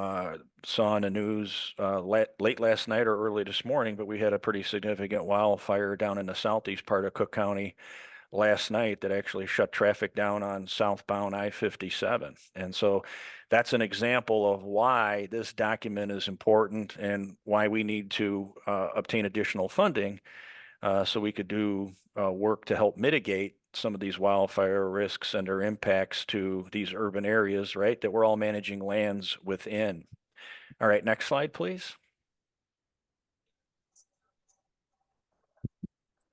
saw in the news late last night or early this morning, but we had a pretty significant wildfire down in the southeast part of Cook County last night that actually shut traffic down on southbound I-57. And so that's an example of why this document is important and why we need to obtain additional funding so we could do work to help mitigate some of these wildfire risks and their impacts to these urban areas, right, that we're all managing lands within. All right, next slide, please.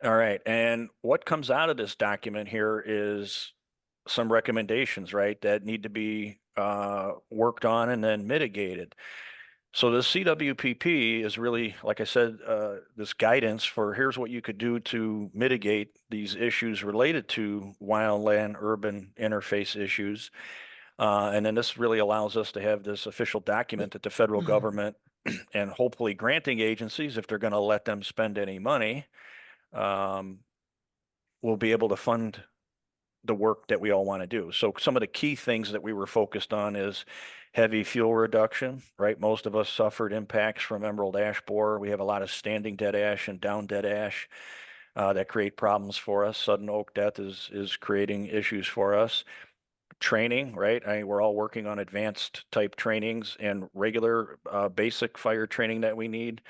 All right, and what comes out of this document here is some recommendations, right, that need to be worked on and then mitigated. So the CWPP is really, like I said, this guidance for here's what you could do to mitigate these issues related to wildland urban interface issues. And then this really allows us to have this official document that the federal government and hopefully granting agencies, if they're going to let them spend any money, will be able to fund the work that we all want to do. So some of the key things that we were focused on is heavy fuel reduction, right? Most of us suffered impacts from emerald ash borer. We have a lot of standing dead ash and down dead ash that create problems for us. Sudden oak death is creating issues for us. Training, right? We're all working on advanced type trainings and regular basic fire training that we need.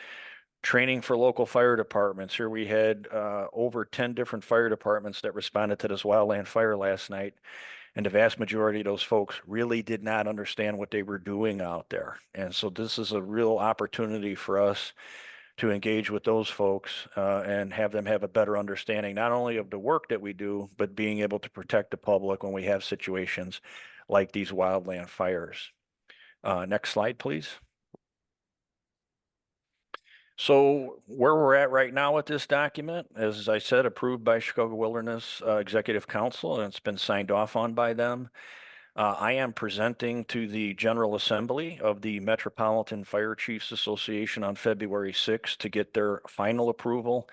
Training for local fire departments. Here we had over 10 different fire departments that responded to this wildland fire last night. And the vast majority of those folks really did not understand what they were doing out there. And so this is a real opportunity for us to engage with those folks and have them have a better understanding, not only of the work that we do, but being able to protect the public when we have situations like these wildland fires. Next slide, please. So where we're at right now with this document, as I said, approved by Chicago Wilderness Executive Council, and it's been signed off on by them. I am presenting to the General Assembly of the Metropolitan Fire Chiefs Association on February 6th to get their final approval.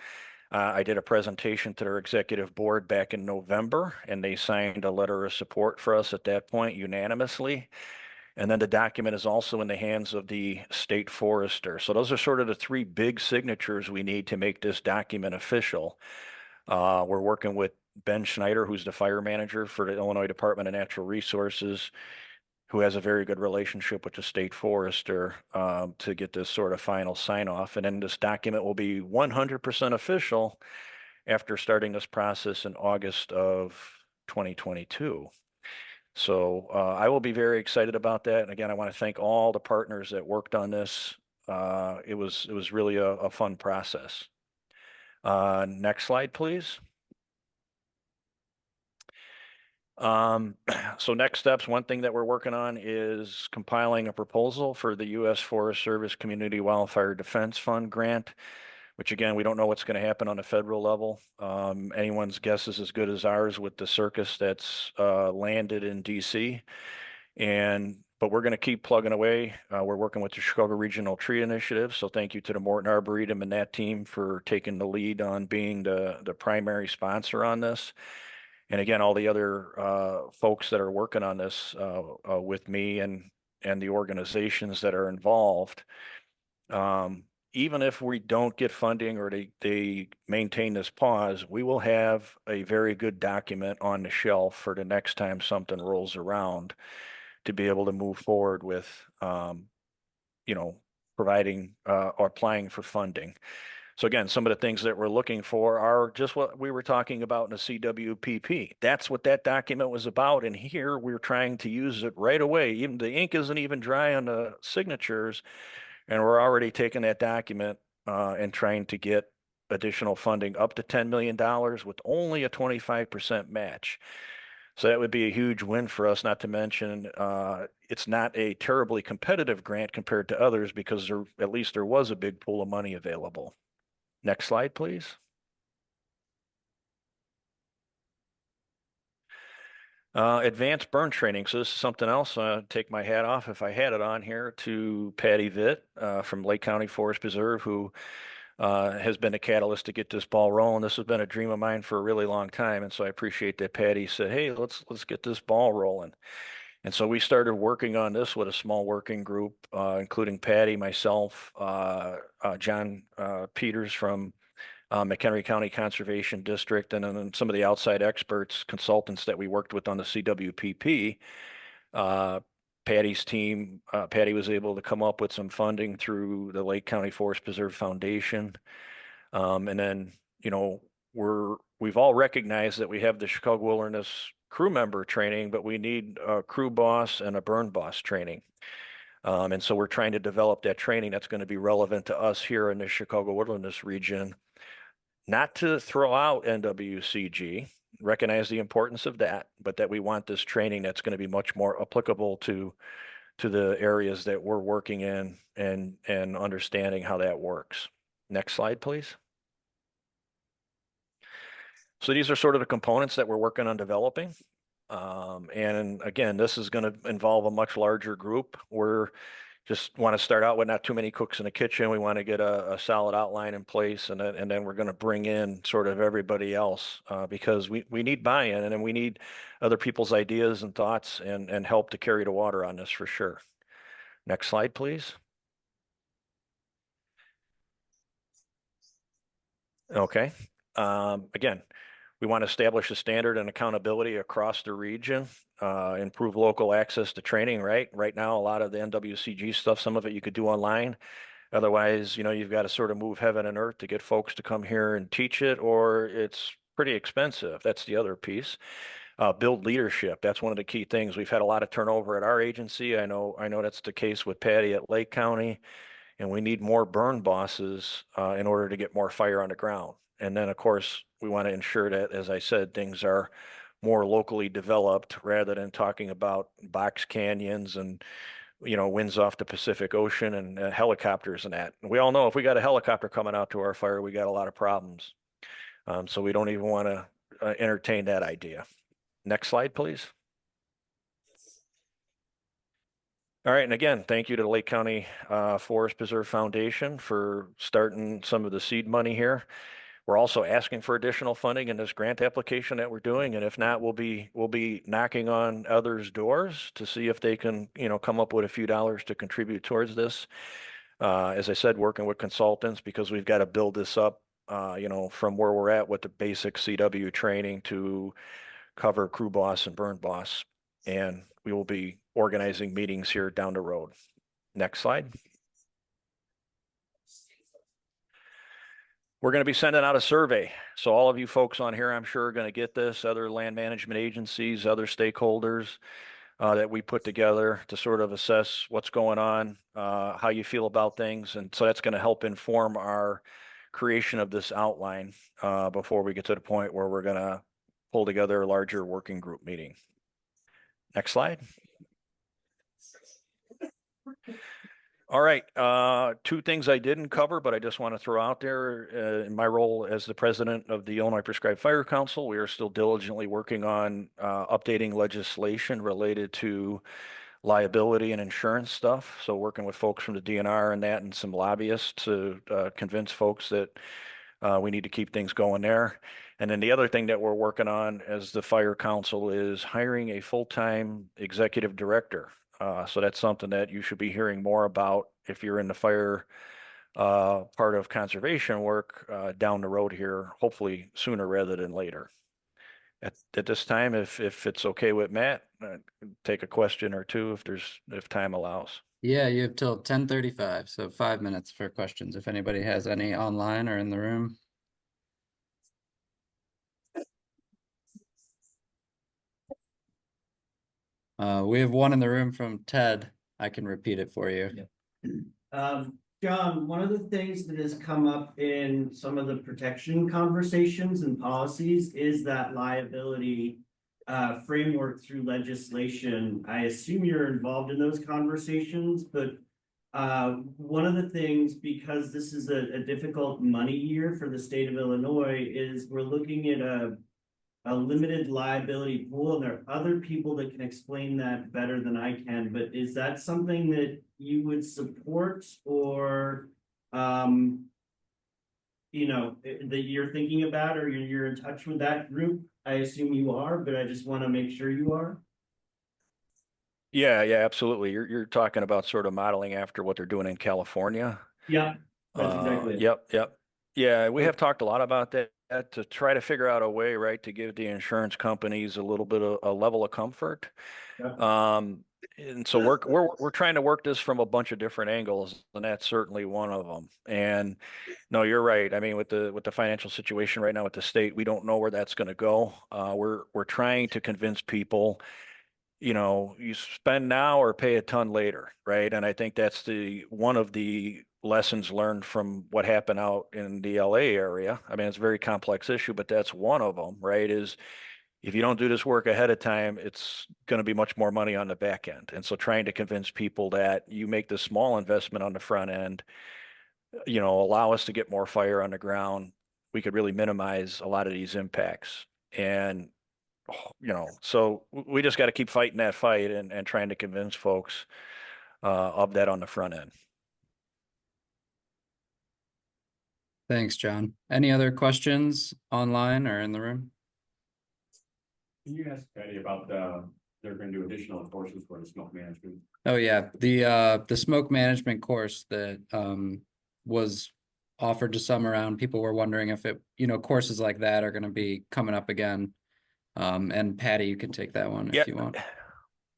I did a presentation to their executive board back in November, and they signed a letter of support for us at that point unanimously. And then the document is also in the hands of the state forester. So those are sort of the 3 big signatures we need to make this document official. We're working with Ben Schneider, who's the fire manager for the Illinois Department of Natural Resources, who has a very good relationship with the state forester to get this sort of final sign off. And then this document will be 100% official after starting this process in August of 2022. So I will be very excited about that. And again, I want to thank all the partners that worked on this. It was really a fun process. Next slide, please. So next steps, one thing that we're working on is compiling a proposal for the U.S. Forest Service Community Wildfire Defense Fund grant, which again, we don't know what's going to happen on a federal level. Anyone's guess is as good as ours with the circus that's landed in DC. And but we're going to keep plugging away. We're working with the Chicago Regional Tree Initiative. So thank you to the Morton Arboretum and that team for taking the lead on being the primary sponsor on this. And again, all the other folks that are working on this with me and the organizations that are involved. Even if we don't get funding or they maintain this pause, we will have a very good document on the shelf for the next time something rolls around to be able to move forward with, providing or applying for funding. So again, some of the things that we're looking for are just what we were talking about in the CWPP. That's what that document was about. And here we're trying to use it right away. Even the ink isn't even dry on the signatures. And we're already taking that document and trying to get additional funding up to $10 million with only a 25% match. So that would be a huge win for us, not to mention it's not a terribly competitive grant compared to others because at least there was a big pool of money available. Next slide, please. Advanced burn training. So this is something else. Take my hat off if I had it on here to Patty Vitt from Lake County Forest Preserve, who has been a catalyst to get this ball rolling. This has been a dream of mine for a really long time, and so I appreciate that Patty said, "Hey, let's get this ball rolling." And so we started working on this with a small working group, including Patty, myself, John Peters from McHenry County Conservation District, and then some of the outside experts, consultants that we worked with on the CWPP. Patty's team, Patty was able to come up with some funding through the Lake County Forest Preserve Foundation. And then, we've all recognized that we have the Chicago Wilderness crew member training, but we need a crew boss and a burn boss training. And so we're trying to develop that training that's going to be relevant to us here in the Chicago Wilderness region. Not to throw out NWCG, recognize the importance of that, but that we want this training that's going to be much more applicable to the areas that we're working in and understanding how that works. Next slide, please. So these are sort of the components that we're working on developing. And again, this is going to involve a much larger group. We're just want to start out with not too many cooks in the kitchen. We want to get a solid outline in place, and then we're going to bring in sort of everybody else because we need buy-in, and then we need other people's ideas and thoughts and help to carry the water on this for sure. Next slide, please. Okay. Again, we want to establish a standard and accountability across the region, improve local access to training, right? Right now, a lot of the NWCG stuff, some of it you could do online. Otherwise, you've got to sort of move heaven and earth to get folks to come here and teach it, or it's pretty expensive. That's the other piece. Build leadership. That's one of the key things. We've had a lot of turnover at our agency. I know that's the case with Patty at Lake County, and we need more burn bosses in order to get more fire on the ground. And then, of course, we want to ensure that, as I said, things are more locally developed rather than talking about box canyons and winds off the Pacific Ocean and helicopters and that. We all know if we got a helicopter coming out to our fire, we got a lot of problems. So we don't even want to entertain that idea. Next slide, please. All right, and again, thank you to the Lake County Forest Preserve Foundation for starting some of the seed money here. We're also asking for additional funding in this grant application that we're doing, and if not, we'll be knocking on others' doors to see if they can, come up with a few dollars to contribute towards this. As I said, working with consultants because we've got to build this up, from where we're at with the basic CW training to cover crew boss and burn boss, and we will be organizing meetings here down the road. Next slide. We're going to be sending out a survey. So all of you folks on here, I'm sure, are going to get this, other land management agencies, other stakeholders that we put together to sort of assess what's going on, how you feel about things. And so that's going to help inform our creation of this outline before we get to the point where we're going to pull together a larger working group meeting. Next slide. All right, two things I didn't cover, but I just want to throw out there. In my role as the president of the Illinois Prescribed Fire Council, we are still diligently working on updating legislation related to liability and insurance stuff. So working with folks from the DNR and that and some lobbyists to convince folks that we need to keep things going there. And then the other thing that we're working on as the fire council is hiring a full-time executive director. So that's something that you should be hearing more about if you're in the fire part of conservation work down the road here, hopefully sooner rather than later. At this time, if it's okay with Matt, take a question or two if time allows. Yeah, you have till 10:35, so 5 minutes for questions if anybody has any online or in the room. We have one in the room from Ted. I can repeat it for you. John, one of the things that has come up in some of the protection conversations and policies is that liability framework through legislation. I assume you're involved in those conversations, but one of the things, because this is a difficult money year for the state of Illinois, is we're looking at a limited liability pool, and there are other people that can explain that better than I can, but is that something that you would support, or that you're thinking about, or you're in touch with that group? I assume you are, but I just want to make sure you are. Yeah, absolutely. You're talking about sort of modeling after what they're doing in California. Yeah, that's exactly it. Yep. Yeah, we have talked a lot about that to try to figure out a way, right, to give the insurance companies a little bit of a level of comfort. Yeah. And so we're trying to work this from a bunch of different angles, and that's certainly one of them. And no, you're right. I mean, with the financial situation right now with the state, we don't know where that's going to go. We're trying to convince people, you spend now or pay a ton later, right? And I think that's one of the lessons learned from what happened out in the LA area. I mean, it's a very complex issue, but that's one of them, right? Is if you don't do this work ahead of time, it's going to be much more money on the back end. And so trying to convince people that you make this small investment on the front end, allow us to get more fire on the ground, we could really minimize a lot of these impacts. And so we just got to keep fighting that fight and trying to convince folks of that on the front end. Thanks, John. Any other questions online or in the room? Can you ask Patty about they're going to do additional courses for the smoke management? Oh yeah, the smoke management course that was offered to some around, people were wondering if courses like that are going to be coming up again. And Patty, you can take that one if you want,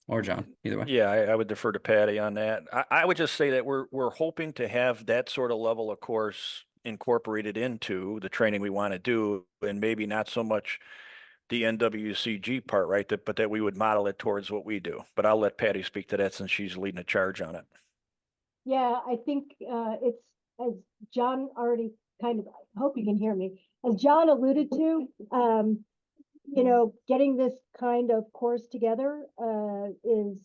or John, either way. Yeah, I would defer to Patty on that. I would just say that we're hoping to have that sort of level of course incorporated into the training we want to do, and maybe not so much the NWCG part, right? But that we would model it towards what we do. But I'll let Patty speak to that since she's leading a charge on it. Yeah, I think it's, as John already kind of, I hope you can hear me, as John alluded to, getting this kind of course together is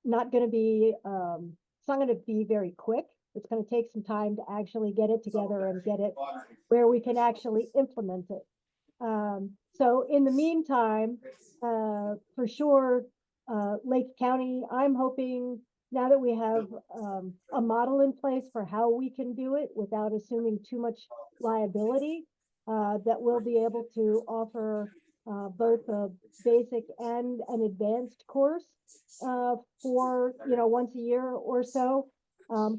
not going to be, it's not going to be very quick. It's going to take some time to actually get it together and get it where we can actually implement it. So in the meantime, for sure, Lake County, I'm hoping now that we have a model in place for how we can do it without assuming too much liability, that we'll be able to offer both a basic and an advanced course for, once a year or so,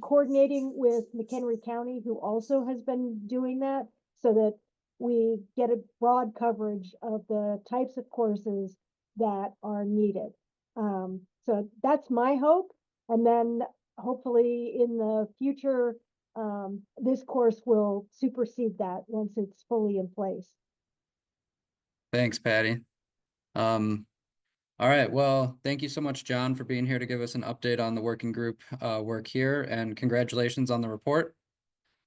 coordinating with McHenry County, who also has been doing that, so that we get a broad coverage of the types of courses that are needed. So that's my hope. And then hopefully in the future, this course will supersede that once it's fully in place. Thanks, Patty. All right, well, thank you so much, John, for being here to give us an update on the working group work here, and congratulations on the report.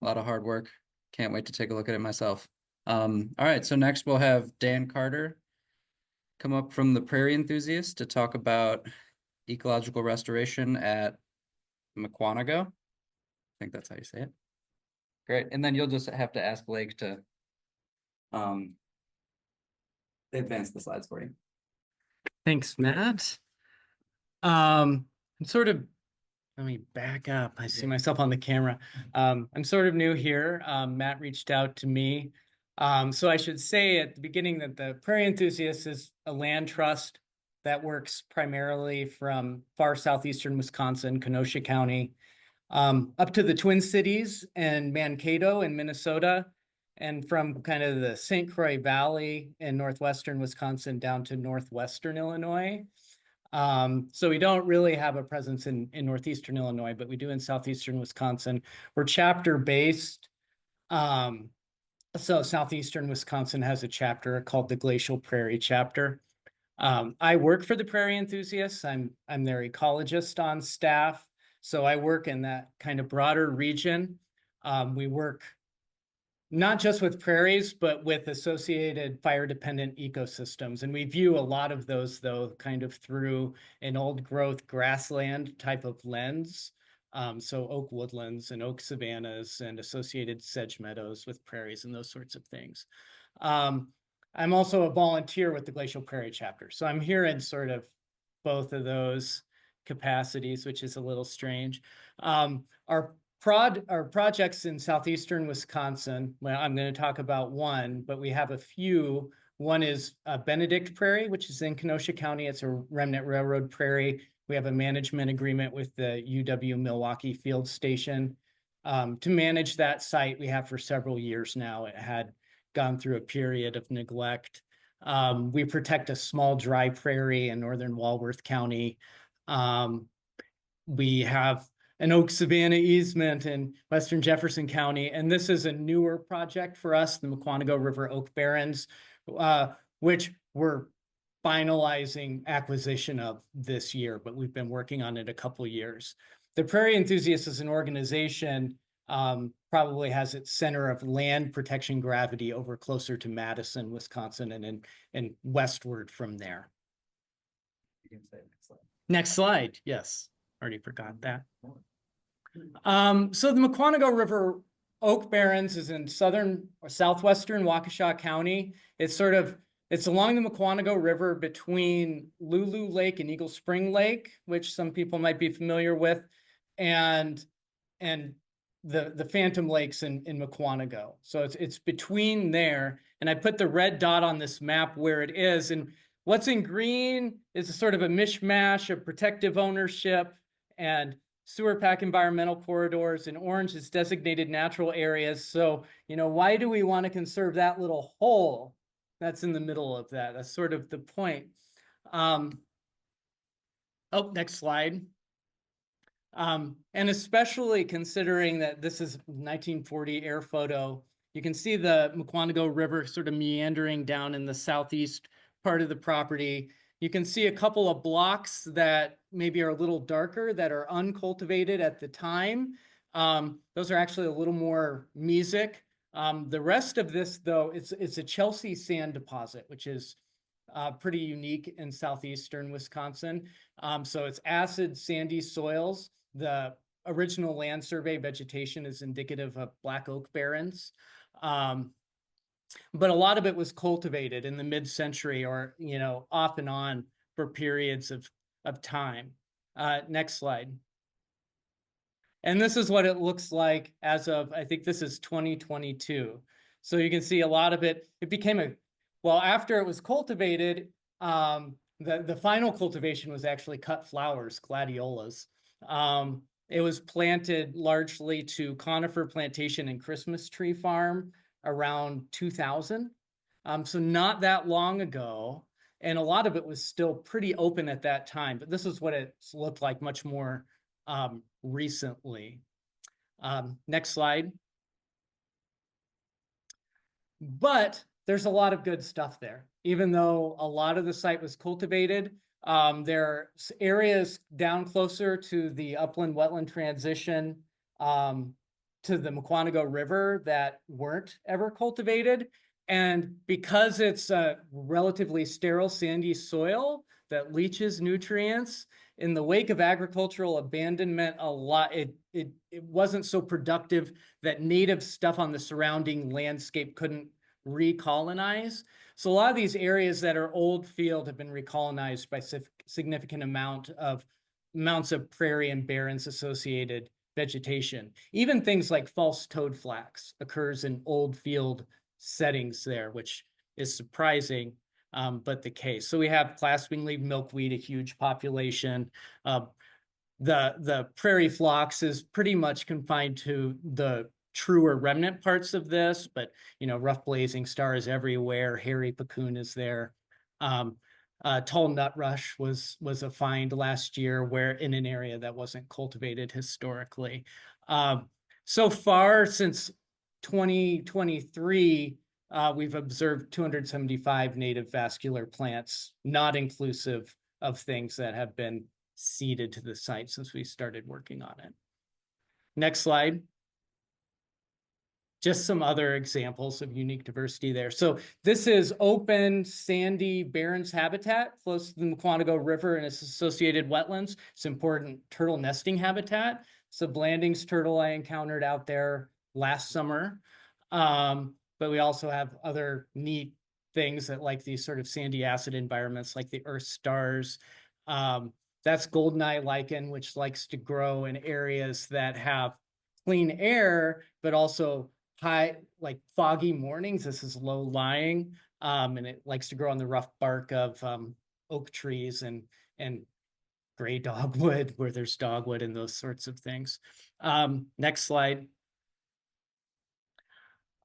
A lot of hard work. Can't wait to take a look at it myself. All right, so next we'll have Dan Carter come up from the Prairie Enthusiast to talk about ecological restoration at McQuanago. I think that's how you say it. Great, and then you'll just have to ask Blake to advance the slides for you. Thanks, Matt. I'm sort of, let me back up. I see myself on the camera. I'm sort of new here. Matt reached out to me. So I should say at the beginning that the Prairie Enthusiasts is a land trust that works primarily from far southeastern Wisconsin, Kenosha County, up to the Twin Cities and Mankato in Minnesota, and from kind of the St. Croix Valley in northwestern Wisconsin down to northwestern Illinois. So we don't really have a presence in northeastern Illinois, but we do in southeastern Wisconsin. We're chapter based. So southeastern Wisconsin has a chapter called the Glacial Prairie chapter. I work for the Prairie Enthusiasts. I'm their ecologist on staff. So I work in that kind of broader region. We work not just with prairies, but with associated fire-dependent ecosystems. And we view a lot of those, though, kind of through an old growth grassland type of lens. So oak woodlands and oak savannas and associated sedge meadows with prairies and those sorts of things. I'm also a volunteer with the Glacial Prairie chapter. So I'm here in sort of both of those capacities, which is a little strange. Our projects in southeastern Wisconsin, well, I'm going to talk about one, but we have a few. One is Benedict Prairie, which is in Kenosha County. It's a remnant railroad prairie. We have a management agreement with the UW Milwaukee Field Station to manage that site. We have for several years now. It had gone through a period of neglect. We protect a small dry prairie in northern Walworth County. We have an oak savanna easement in western Jefferson County, and this is a newer project for us, the Muquanago River Oak Barrens, which we're finalizing acquisition of this year, but we've been working on it a couple of years. The Prairie Enthusiasts as an organization probably has its center of land protection gravity over closer to Madison, Wisconsin, and westward from there. You can say next slide. Next slide. Yes, already forgot that. So the Muquanago River Oak Barrens is in southern or southwestern Waukesha County. It's along the Muquanago River between Lulu Lake and Eagle Spring Lake, which some people might be familiar with, and the Phantom Lakes in Muquanago. So it's between there. And I put the red dot on this map where it is. And what's in green is a sort of a mishmash of protective ownership and sewer pack environmental corridors, and orange is designated natural areas. So, why do we want to conserve that little hole that's in the middle of that? That's sort of the point. Next slide. And especially considering that this is 1940 air photo, you can see the Muquanago River sort of meandering down in the southeast part of the property. You can see a couple of blocks that maybe are a little darker that are uncultivated at the time. Those are actually a little more mesic. The rest of this, though, it's a Chelsea sand deposit, which is pretty unique in southeastern Wisconsin. So it's acid, sandy soils. The original land survey vegetation is indicative of black oak barrens. But a lot of it was cultivated in the mid-century or, off and on for periods of time. Next slide. And this is what it looks like as of, I think this is 2022. So you can see a lot of it became after it was cultivated, the final cultivation was actually cut flowers, gladiolas. It was planted largely to conifer plantation and Christmas tree farm around 2000. So not that long ago. And a lot of it was still pretty open at that time, but this is what it's looked like much more recently. Next slide. But there's a lot of good stuff there. Even though a lot of the site was cultivated, there are areas down closer to the upland wetland transition to the Muquanago River that weren't ever cultivated. And because it's a relatively sterile sandy soil that leaches nutrients, in the wake of agricultural abandonment, it wasn't so productive that native stuff on the surrounding landscape couldn't recolonize. So a lot of these areas that are old field have been recolonized by significant amount of amounts of prairie and barrens associated vegetation. Even things like false toad flax occurs in old field settings there, which is surprising, but the case. So we have clasping leaf milkweed, a huge population. The prairie phlox is pretty much confined to the truer remnant parts of this, but rough blazing star is everywhere. Hairy puccoon is there. Tall nutrush was a find last year, where in an area that wasn't cultivated historically. So far since 2023, we've observed 275 native vascular plants, not inclusive of things that have been seeded to the site since we started working on it. Next slide. Just some other examples of unique diversity there. So this is open, sandy, barrens habitat close to the Mukwonago River and its associated wetlands. It's important turtle nesting habitat. So Blanding's turtle I encountered out there last summer. But we also have other neat things that like these sort of sandy acid environments like the earth stars. That's goldeneye lichen, which likes to grow in areas that have clean air, but also high, like foggy mornings. This is low lying, and it likes to grow on the rough bark of oak trees and gray dogwood where there's dogwood and those sorts of things. Next slide.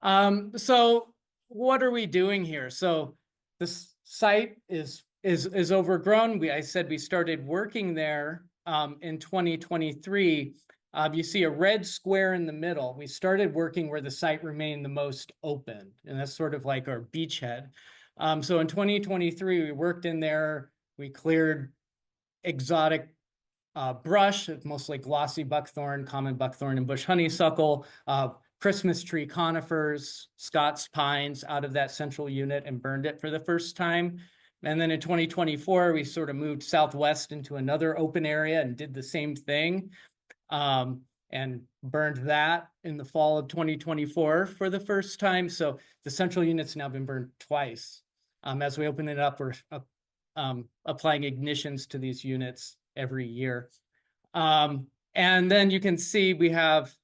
So what are we doing here? So this site is overgrown. I said we started working there in 2023. You see a red square in the middle. We started working where the site remained the most open, and that's sort of like our beachhead. So in 2023, we worked in there. We cleared exotic brush, mostly glossy buckthorn, common buckthorn, and bush honeysuckle, Christmas tree conifers, Scots pines out of that central unit and burned it for the first time. And then in 2024, we sort of moved southwest into another open area and did the same thing. And burned that in the fall of 2024 for the first time. So the central unit's now been burned twice. As we open it up, we're applying ignitions to these units every year. And then you can see we have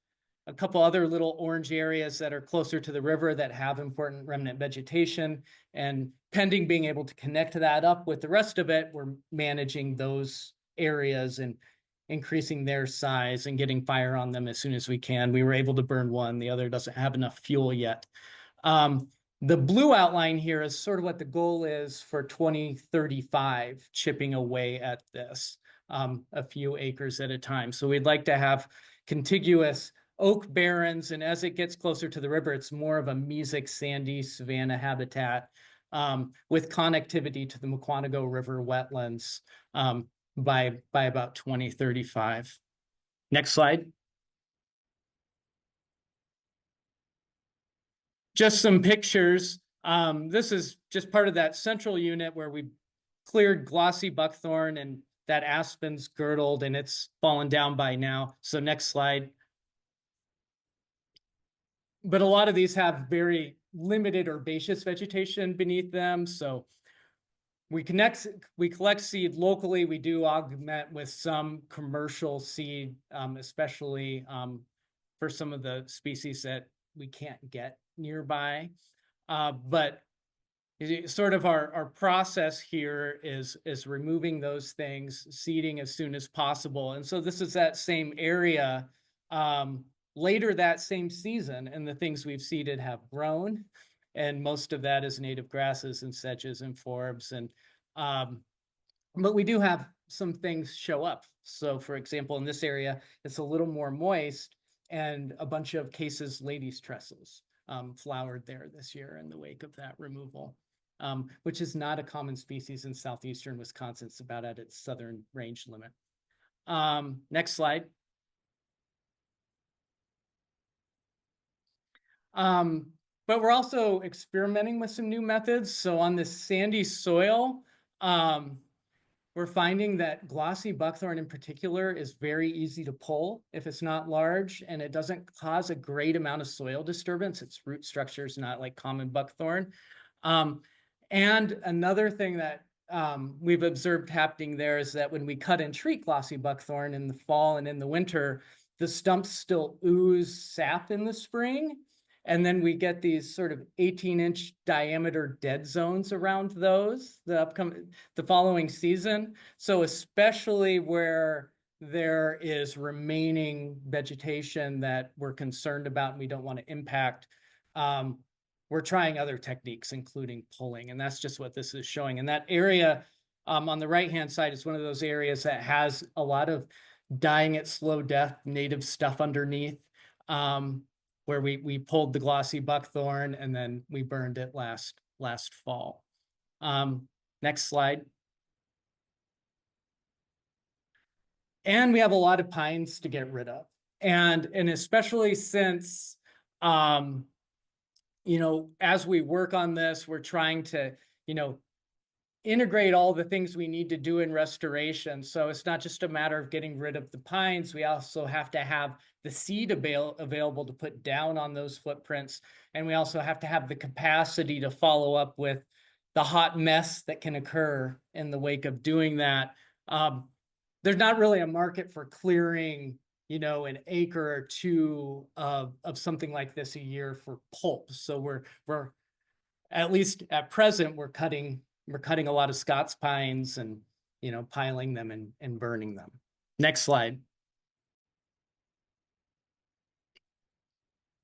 a couple other little orange areas that are closer to the river that have important remnant vegetation. And pending being able to connect that up with the rest of it, we're managing those areas and increasing their size and getting fire on them as soon as we can. We were able to burn one. The other doesn't have enough fuel yet. The blue outline here is sort of what the goal is for 2035, chipping away at this a few acres at a time. So we'd like to have contiguous oak barrens, and as it gets closer to the river, it's more of a mesic sandy savanna habitat with connectivity to the Mukwonago River wetlands by about 2035. Next slide. Just some pictures. This is just part of that central unit where we cleared glossy buckthorn, and that aspen's girdled and it's fallen down by now. So next slide. But a lot of these have very limited herbaceous vegetation beneath them. So we collect seed locally. We do augment with some commercial seed, especially for some of the species that we can't get nearby. But sort of our process here is removing those things, seeding as soon as possible. And so this is that same area later that same season, and the things we've seeded have grown. And most of that is native grasses and sedges and forbs. And but we do have some things show up. So for example, in this area, it's a little more moist, and a bunch of Case's ladies trestles flowered there this year in the wake of that removal, which is not a common species in southeastern Wisconsin. It's about at its southern range limit. Next slide. But we're also experimenting with some new methods. So on this sandy soil, we're finding that glossy buckthorn in particular is very easy to pull if it's not large, and it doesn't cause a great amount of soil disturbance. Its root structure is not like common buckthorn. And another thing that we've observed happening there is that when we cut and treat glossy buckthorn in the fall and in the winter, the stumps still ooze sap in the spring. And then we get these sort of 18-inch diameter dead zones around those the following season. So especially where there is remaining vegetation that we're concerned about and we don't want to impact, we're trying other techniques, including pulling, and that's just what this is showing. And that area on the right-hand side is one of those areas that has a lot of dying at slow death native stuff underneath, where we pulled the glossy buckthorn and then we burned it last fall. Next slide. And we have a lot of pines to get rid of. And especially since, you know, as we work on this, we're trying to, you know, integrate all the things we need to do in restoration. So it's not just a matter of getting rid of the pines. We also have to have the seed available to put down on those footprints. And we also have to have the capacity to follow up with the hot mess that can occur in the wake of doing that. There's not really a market for clearing, you know, an acre or two of something like this a year for pulp. So we're at least at present, we're cutting a lot of Scots pines and, you know, piling them and burning them. Next slide.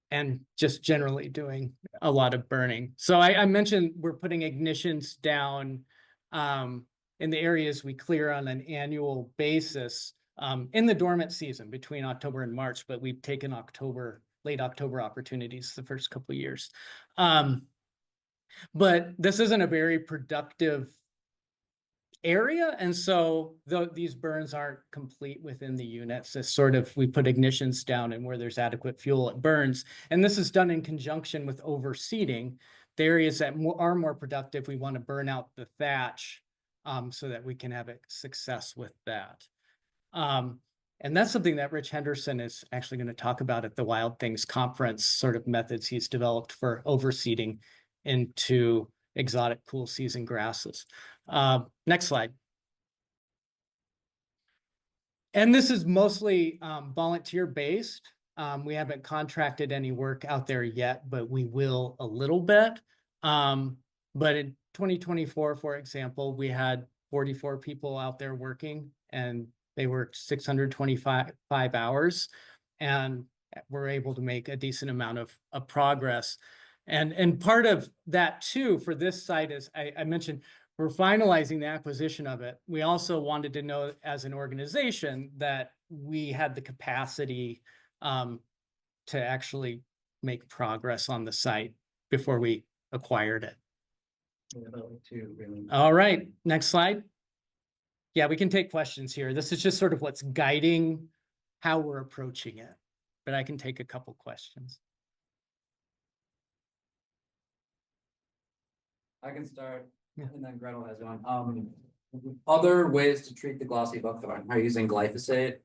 And just generally doing a lot of burning. So I mentioned we're putting ignitions down in the areas we clear on an annual basis in the dormant season between October and March, but we've taken late October opportunities the first couple of years. But this isn't a very productive area, and so these burns aren't complete within the units. It's sort of, we put ignitions down, and where there's adequate fuel, it burns. And this is done in conjunction with overseeding. The areas that are more productive, we want to burn out the thatch so that we can have a success with that. And that's something that Rich Henderson is actually going to talk about at the Wild Things Conference, sort of methods he's developed for overseeding into exotic cool season grasses. Next slide. And this is mostly volunteer based. We haven't contracted any work out there yet, but we will a little bit. But in 2024, for example, we had 44 people out there working, and they worked 625 hours, and were able to make a decent amount of progress. And part of that too for this site is, I mentioned, we're finalizing the acquisition of it. We also wanted to know as an organization that we had the capacity to actually make progress on the site before we acquired it. All right, next slide. Yeah, we can take questions here. This is just sort of what's guiding how we're approaching it, but I can take a couple questions. I can start, Yeah. and then Gretel has one. Other ways to treat the glossy buckthorn, are you using glyphosate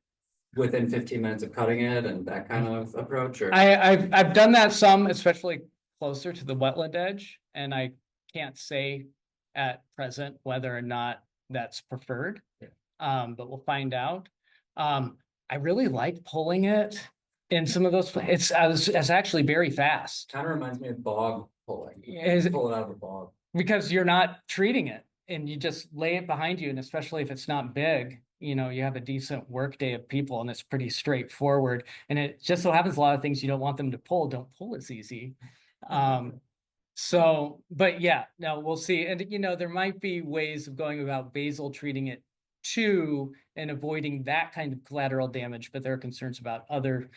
within 15 minutes of cutting it and that kind of approach? Or I've done that some, especially closer to the wetland edge, and I can't say at present whether or not that's preferred. Yeah. But we'll find out. I really like pulling it in some of those. It's actually very fast. Kind of reminds me of bog pulling. Is it- Pull it out of a bog. Because you're not treating it, and you just lay it behind you, and especially if it's not big, you know, you have a decent work day of people, and it's pretty straightforward. And it just so happens a lot of things you don't want them to pull don't pull as easy. So, but yeah, no, we'll see. And you know, there might be ways of going about basal treating it too and avoiding that kind of collateral damage, but there are concerns about other,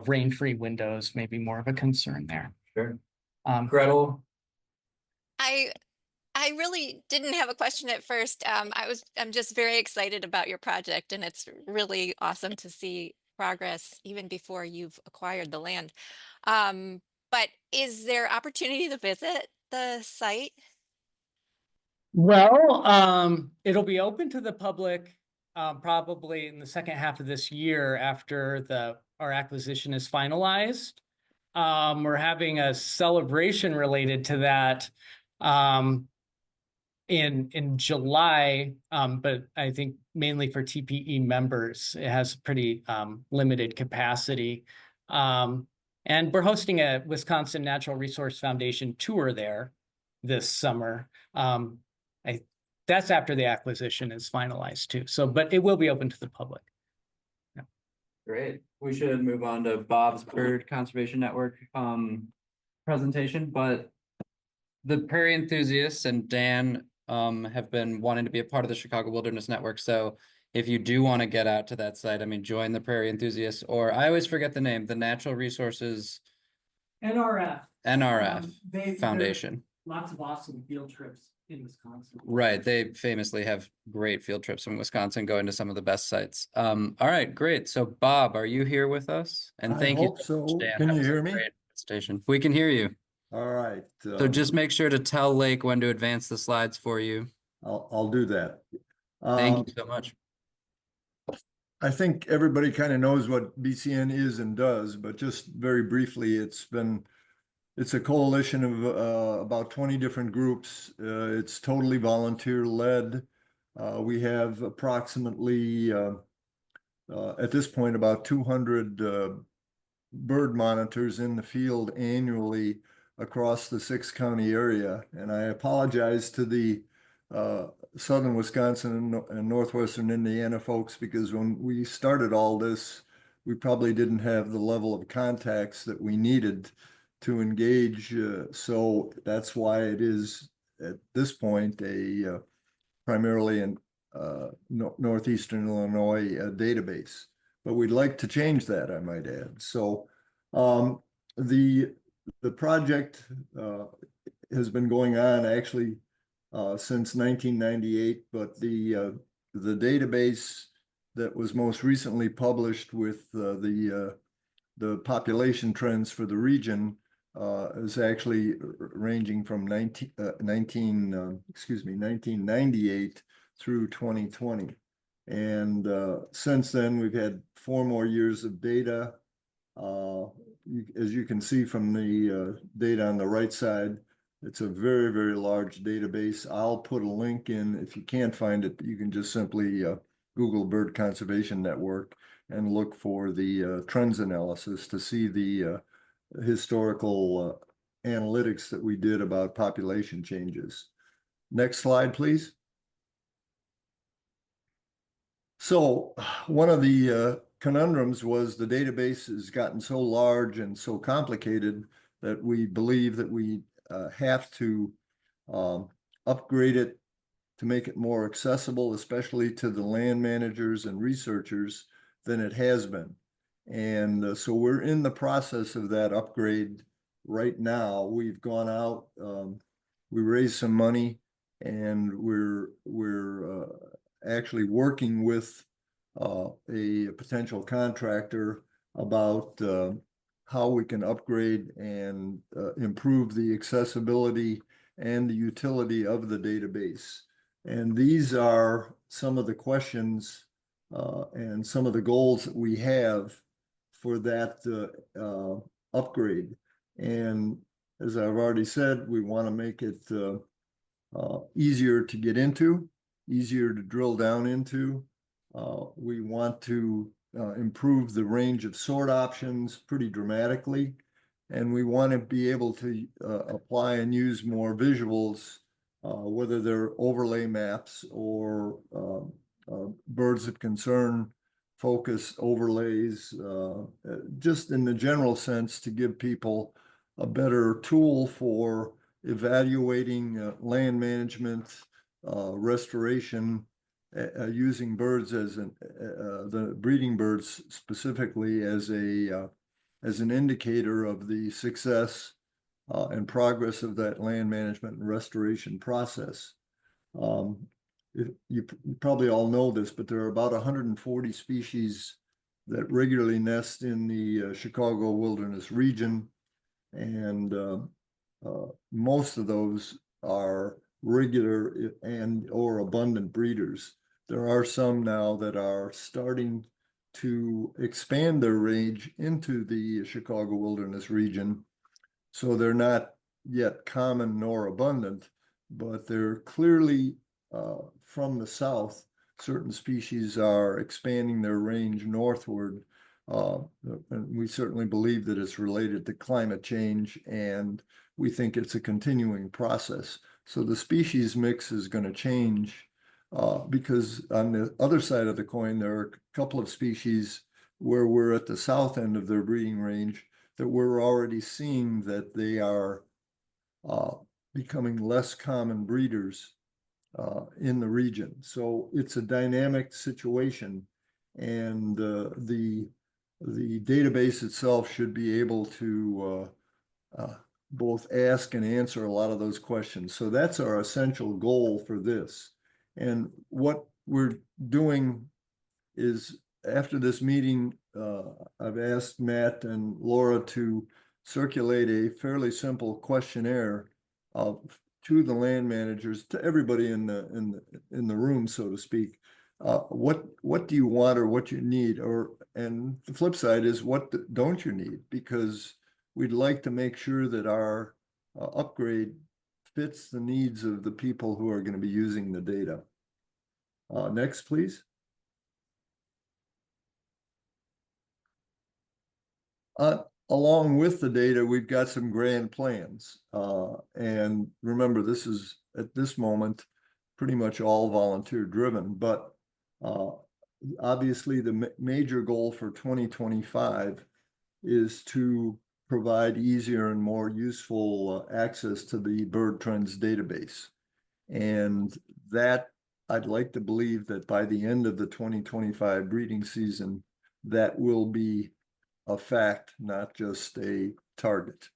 rain-free windows may be more of a concern there. Sure. Gretel? I really didn't have a question at first. I'm just very excited about your project, and it's really awesome to see progress even before you've acquired the land. But is there opportunity to visit the site? Well, it'll be open to the public probably in the second half of this year after our acquisition is finalized. We're having a celebration related to that in July, but I think mainly for TPE members, it has pretty limited capacity. And we're hosting a Wisconsin Natural Resource Foundation tour there this summer. That's after the acquisition is finalized too. So, but it will be open to the public. Great. We should move on to Bob's Bird Conservation Network presentation, but the prairie enthusiasts and Dan have been wanting to be a part of the Chicago Wilderness Network. So if you do want to get out to that site, I mean, join the prairie enthusiasts, or I always forget the name, the Natural Resources NRF Foundation. Lots of awesome field trips in Wisconsin. Right. They famously have great field trips in Wisconsin, going to some of the best sites. All right, great. So Bob, are you here with us? And I thank hope you so. much, Dan. Can That you was a hear me? great presentation. We can hear you. All right. So just make sure to tell Lake when to advance the slides for you. I'll do that. Thank you so much. I think everybody kind of knows what BCN is and does, but just very briefly, it's a coalition of about 20 different groups. It's totally volunteer led. We have approximately at this point about 200 bird monitors in the field annually across the 6-county area. And I apologize to the southern Wisconsin and northwestern Indiana folks, because when we started all this, we probably didn't have the level of contacts that we needed to engage. So that's why it is at this point a primarily in northeastern Illinois database. But we'd like to change that, I might add. So the project has been going on actually since 1998, but the database that was most recently published with the population trends for the region is actually ranging from 1998 through 2020. And since then, we've had 4 more years of data. As you can see from the data on the right side, it's a very, very large database. I'll put a link in. If you can't find it, you can just simply Google Bird Conservation Network and look for the trends analysis to see the historical analytics that we did about population changes. Next slide, please. So one of the conundrums was the database has gotten so large and so complicated that we believe that we have to upgrade it to make it more accessible, especially to the land managers and researchers, than it has been. And so we're in the process of that upgrade right now. We've gone out, we raised some money, and we're actually working with a potential contractor about how we can upgrade and improve the accessibility and the utility of the database. And these are some of the questions and some of the goals that we have for that upgrade. And as I've already said, we want to make it easier to get into, easier to drill down into. We want to improve the range of sort options pretty dramatically. And we want to be able to apply and use more visuals, whether they're overlay maps or birds of concern focused overlays, just in the general sense to give people a better tool for evaluating land management, restoration, using birds as the breeding birds specifically as an indicator of the success and progress of that land management and restoration process. You probably all know this, but there are about 140 species that regularly nest in the Chicago Wilderness region, and most of those are regular and or abundant breeders. There are some now that are starting to expand their range into the Chicago Wilderness region, so they're not yet common nor abundant, but they're clearly from the south. Certain species are expanding their range northward. And we certainly believe that it's related to climate change, and we think it's a continuing process. So the species mix is going to change because on the other side of the coin, there are a couple of species where we're at the south end of their breeding range that we're already seeing that they are becoming less common breeders in the region. So it's a dynamic situation, and the database itself should be able to both ask and answer a lot of those questions. So that's our essential goal for this. And what we're doing is, after this meeting, I've asked Matt and Laura to circulate a fairly simple questionnaire to the land managers, to everybody in the room, so to speak. What do you want or what you need? And the flip side is, what don't you need? Because we'd like to make sure that our upgrade fits the needs of the people who are going to be using the data. Next, please. Along with the data, we've got some grand plans. And remember, this is, at this moment, pretty much all volunteer driven, but obviously the major goal for 2025 is to provide easier and more useful access to the bird trends database. And that, I'd like to believe that by the end of the 2025 breeding season, that will be a fact, not just a target.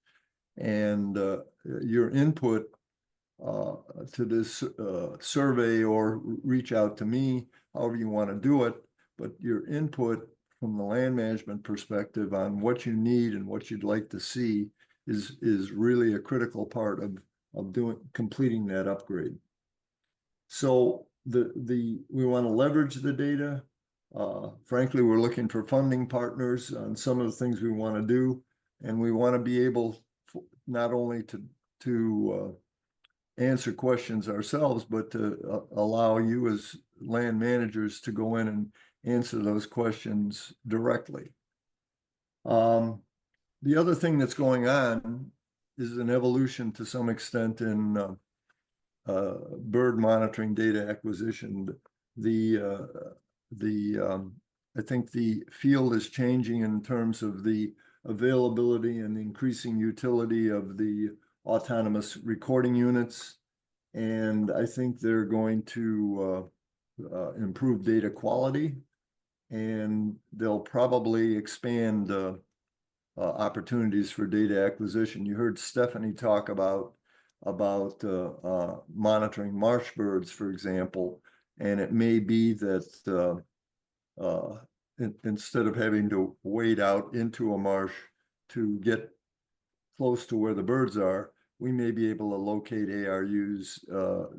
And your input to this survey, or reach out to me, however you want to do it, but your input from the land management perspective on what you need and what you'd like to see is really a critical part of completing that upgrade. So we want to leverage the data. Frankly, we're looking for funding partners on some of the things we want to do, and we want to be able not only to answer questions ourselves, but to allow you as land managers to go in and answer those questions directly. The other thing that's going on is an evolution to some extent in bird monitoring data acquisition. I think the field is changing in terms of the availability and increasing utility of the autonomous recording units. And I think they're going to improve data quality, and they'll probably expand opportunities for data acquisition. You heard Stephanie talk about monitoring marsh birds, for example, and it may be that instead of having to wade out into a marsh to get close to where the birds are, we may be able to locate ARUs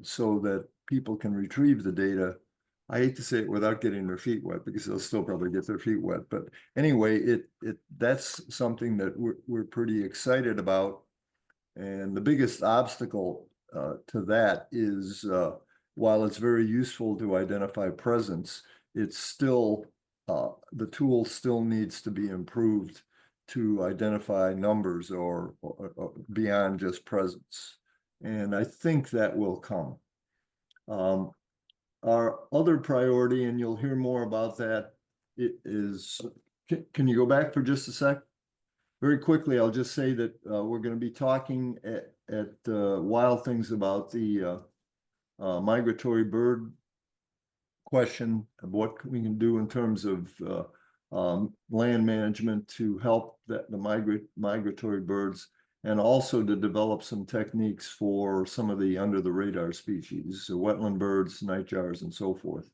so that people can retrieve the data. I hate to say it without getting their feet wet, because they'll still probably get their feet wet. But anyway, that's something that we're pretty excited about. And the biggest obstacle to that is, while it's very useful to identify presence, it's still, the tool still needs to be improved to identify numbers or beyond just presence. And I think that will come. Our other priority, and you'll hear more about that, is, can you go back for just a sec? Very quickly, I'll just say that we're going to be talking at Wild Things about the migratory bird question of what we can do in terms of land management to help the migratory birds, and also to develop some techniques for some of the under the radar species, so wetland birds, nightjars, and so forth.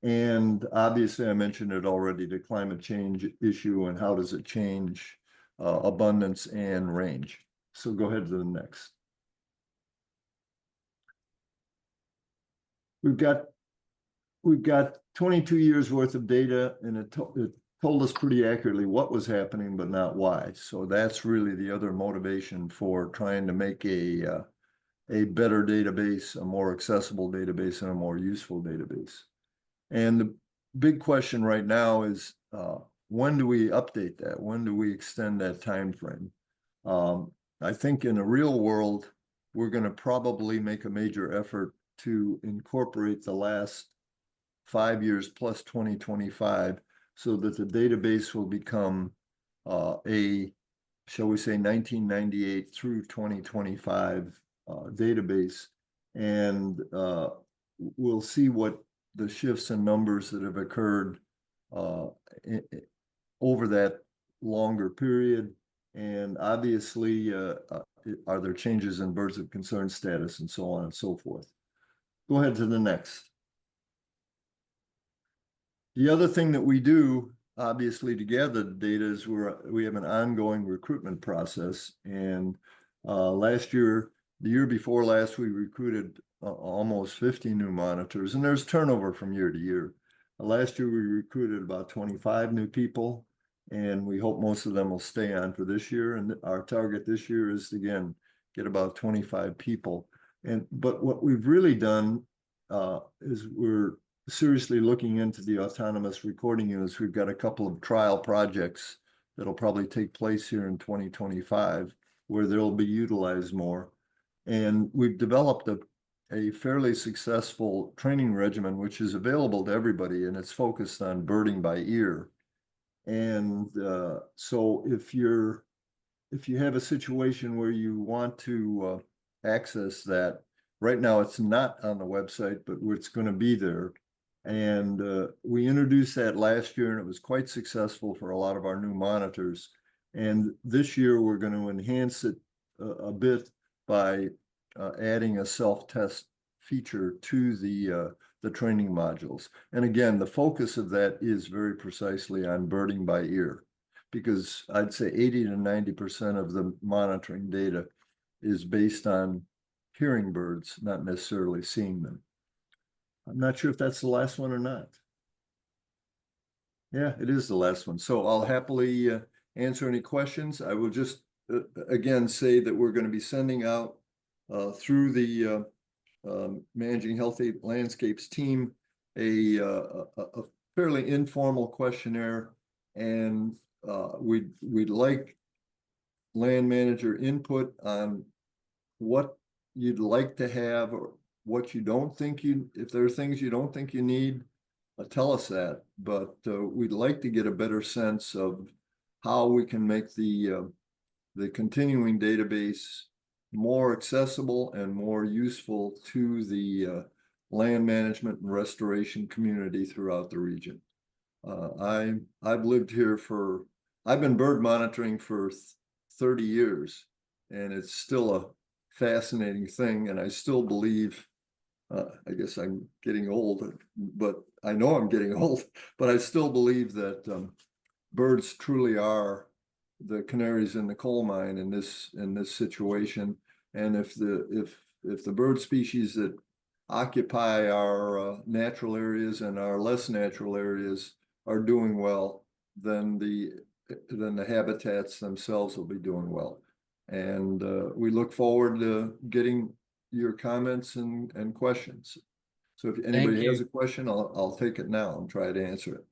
And obviously, I mentioned it already, the climate change issue and how does it change abundance and range. So go ahead to the next. We've got 22 years worth of data, and it told us pretty accurately what was happening, but not why. So that's really the other motivation for trying to make a a better database, a more accessible database, and a more useful database. And the big question right now is, when do we update that? When do we extend that time frame? I think in the real world, we're going to probably make a major effort to incorporate the last 5 years plus 2025 so that the database will become shall we say, 1998 through 2025 database. And we'll see what the shifts in numbers that have occurred over that longer period. And obviously, are there changes in birds of concern status and so on and so forth. Go ahead to the next. The other thing that we do, obviously, to gather the data is we have an ongoing recruitment process. And last year, the year before last, we recruited almost 50 new monitors, and there's turnover from year to year. Last year, we recruited about 25 new people, and we hope most of them will stay on for this year. And our target this year is, again, get about 25 people. But what we've really done is we're seriously looking into the autonomous recording units. We've got a couple of trial projects that'll probably take place here in 2025 where they'll be utilized more. And we've developed a fairly successful training regimen, which is available to everybody, and it's focused on birding by ear. And so if you have a situation where you want to access that, right now it's not on the website, but it's going to be there. And we introduced that last year, and it was quite successful for a lot of our new monitors. And this year, we're going to enhance it a bit by adding a self-test feature to the training modules. And again, the focus of that is very precisely on birding by ear, because I'd say 80 to 90% of the monitoring data is based on hearing birds, not necessarily seeing them. I'm not sure if that's the last one or not. Yeah, it is the last one. So I'll happily answer any questions. I will just again say that we're going to be sending out through the Managing Healthy Landscapes team a fairly informal questionnaire, and we'd like land manager input on what you'd like to have, or what you don't think if there are things you don't think you need, tell us that. But we'd like to get a better sense of how we can make the continuing database more accessible and more useful to the land management and restoration community throughout the region. I've lived here I've been bird monitoring for 30 years, and it's still a fascinating thing. And I still believe, I guess I'm getting old, but I know I'm getting old, but I still believe that birds truly are the canaries in the coal mine in this situation. And if the bird species that occupy our natural areas and our less natural areas are doing well, then the habitats themselves will be doing well. And we look forward to getting your comments and questions. So if anybody has a question, I'll take it now and try to answer it.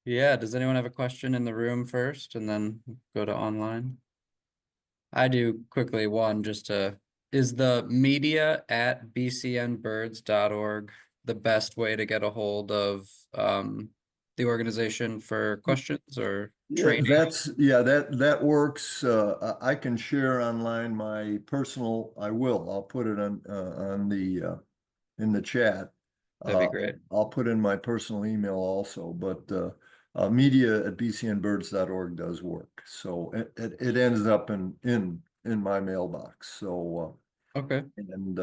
Yeah, does anyone have a question in the room first and then go to online? I do quickly. One, is the media at bcnbirds.org the best way to get a hold of the organization for questions or training? That works. I can share online my personal. I'll put it on the in the chat. That'd be great. I'll put in my personal email also, but media at bcnbirds.org does work. So it ends up in my mailbox. So okay. And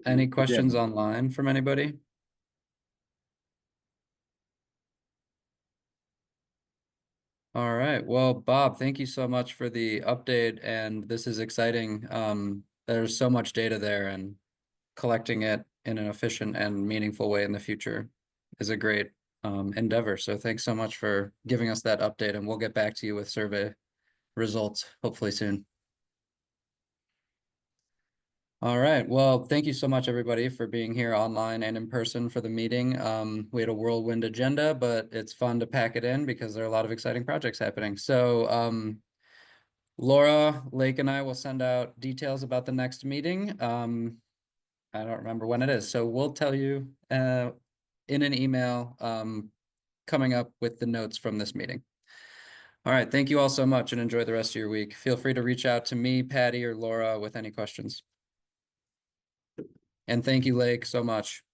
any questions online from anybody? All right. Well, Bob, thank you so much for the update, and this is exciting. There's so much data there, and collecting it in an efficient and meaningful way in the future is a great endeavor. So thanks so much for giving us that update, and we'll get back to you with survey results hopefully soon. All right. Well, thank you so much, everybody, for being here online and in person for the meeting. We had a whirlwind agenda, but it's fun to pack it in because there are a lot of exciting projects happening. So, Laura, Lake, and I will send out details about the next meeting. I don't remember when it is, so we'll tell you in an email coming up with the notes from this meeting. All right. Thank you all so much and enjoy the rest of your week. Feel free to reach out to me, Patty, or Laura with any questions. And thank you, Lake, so much.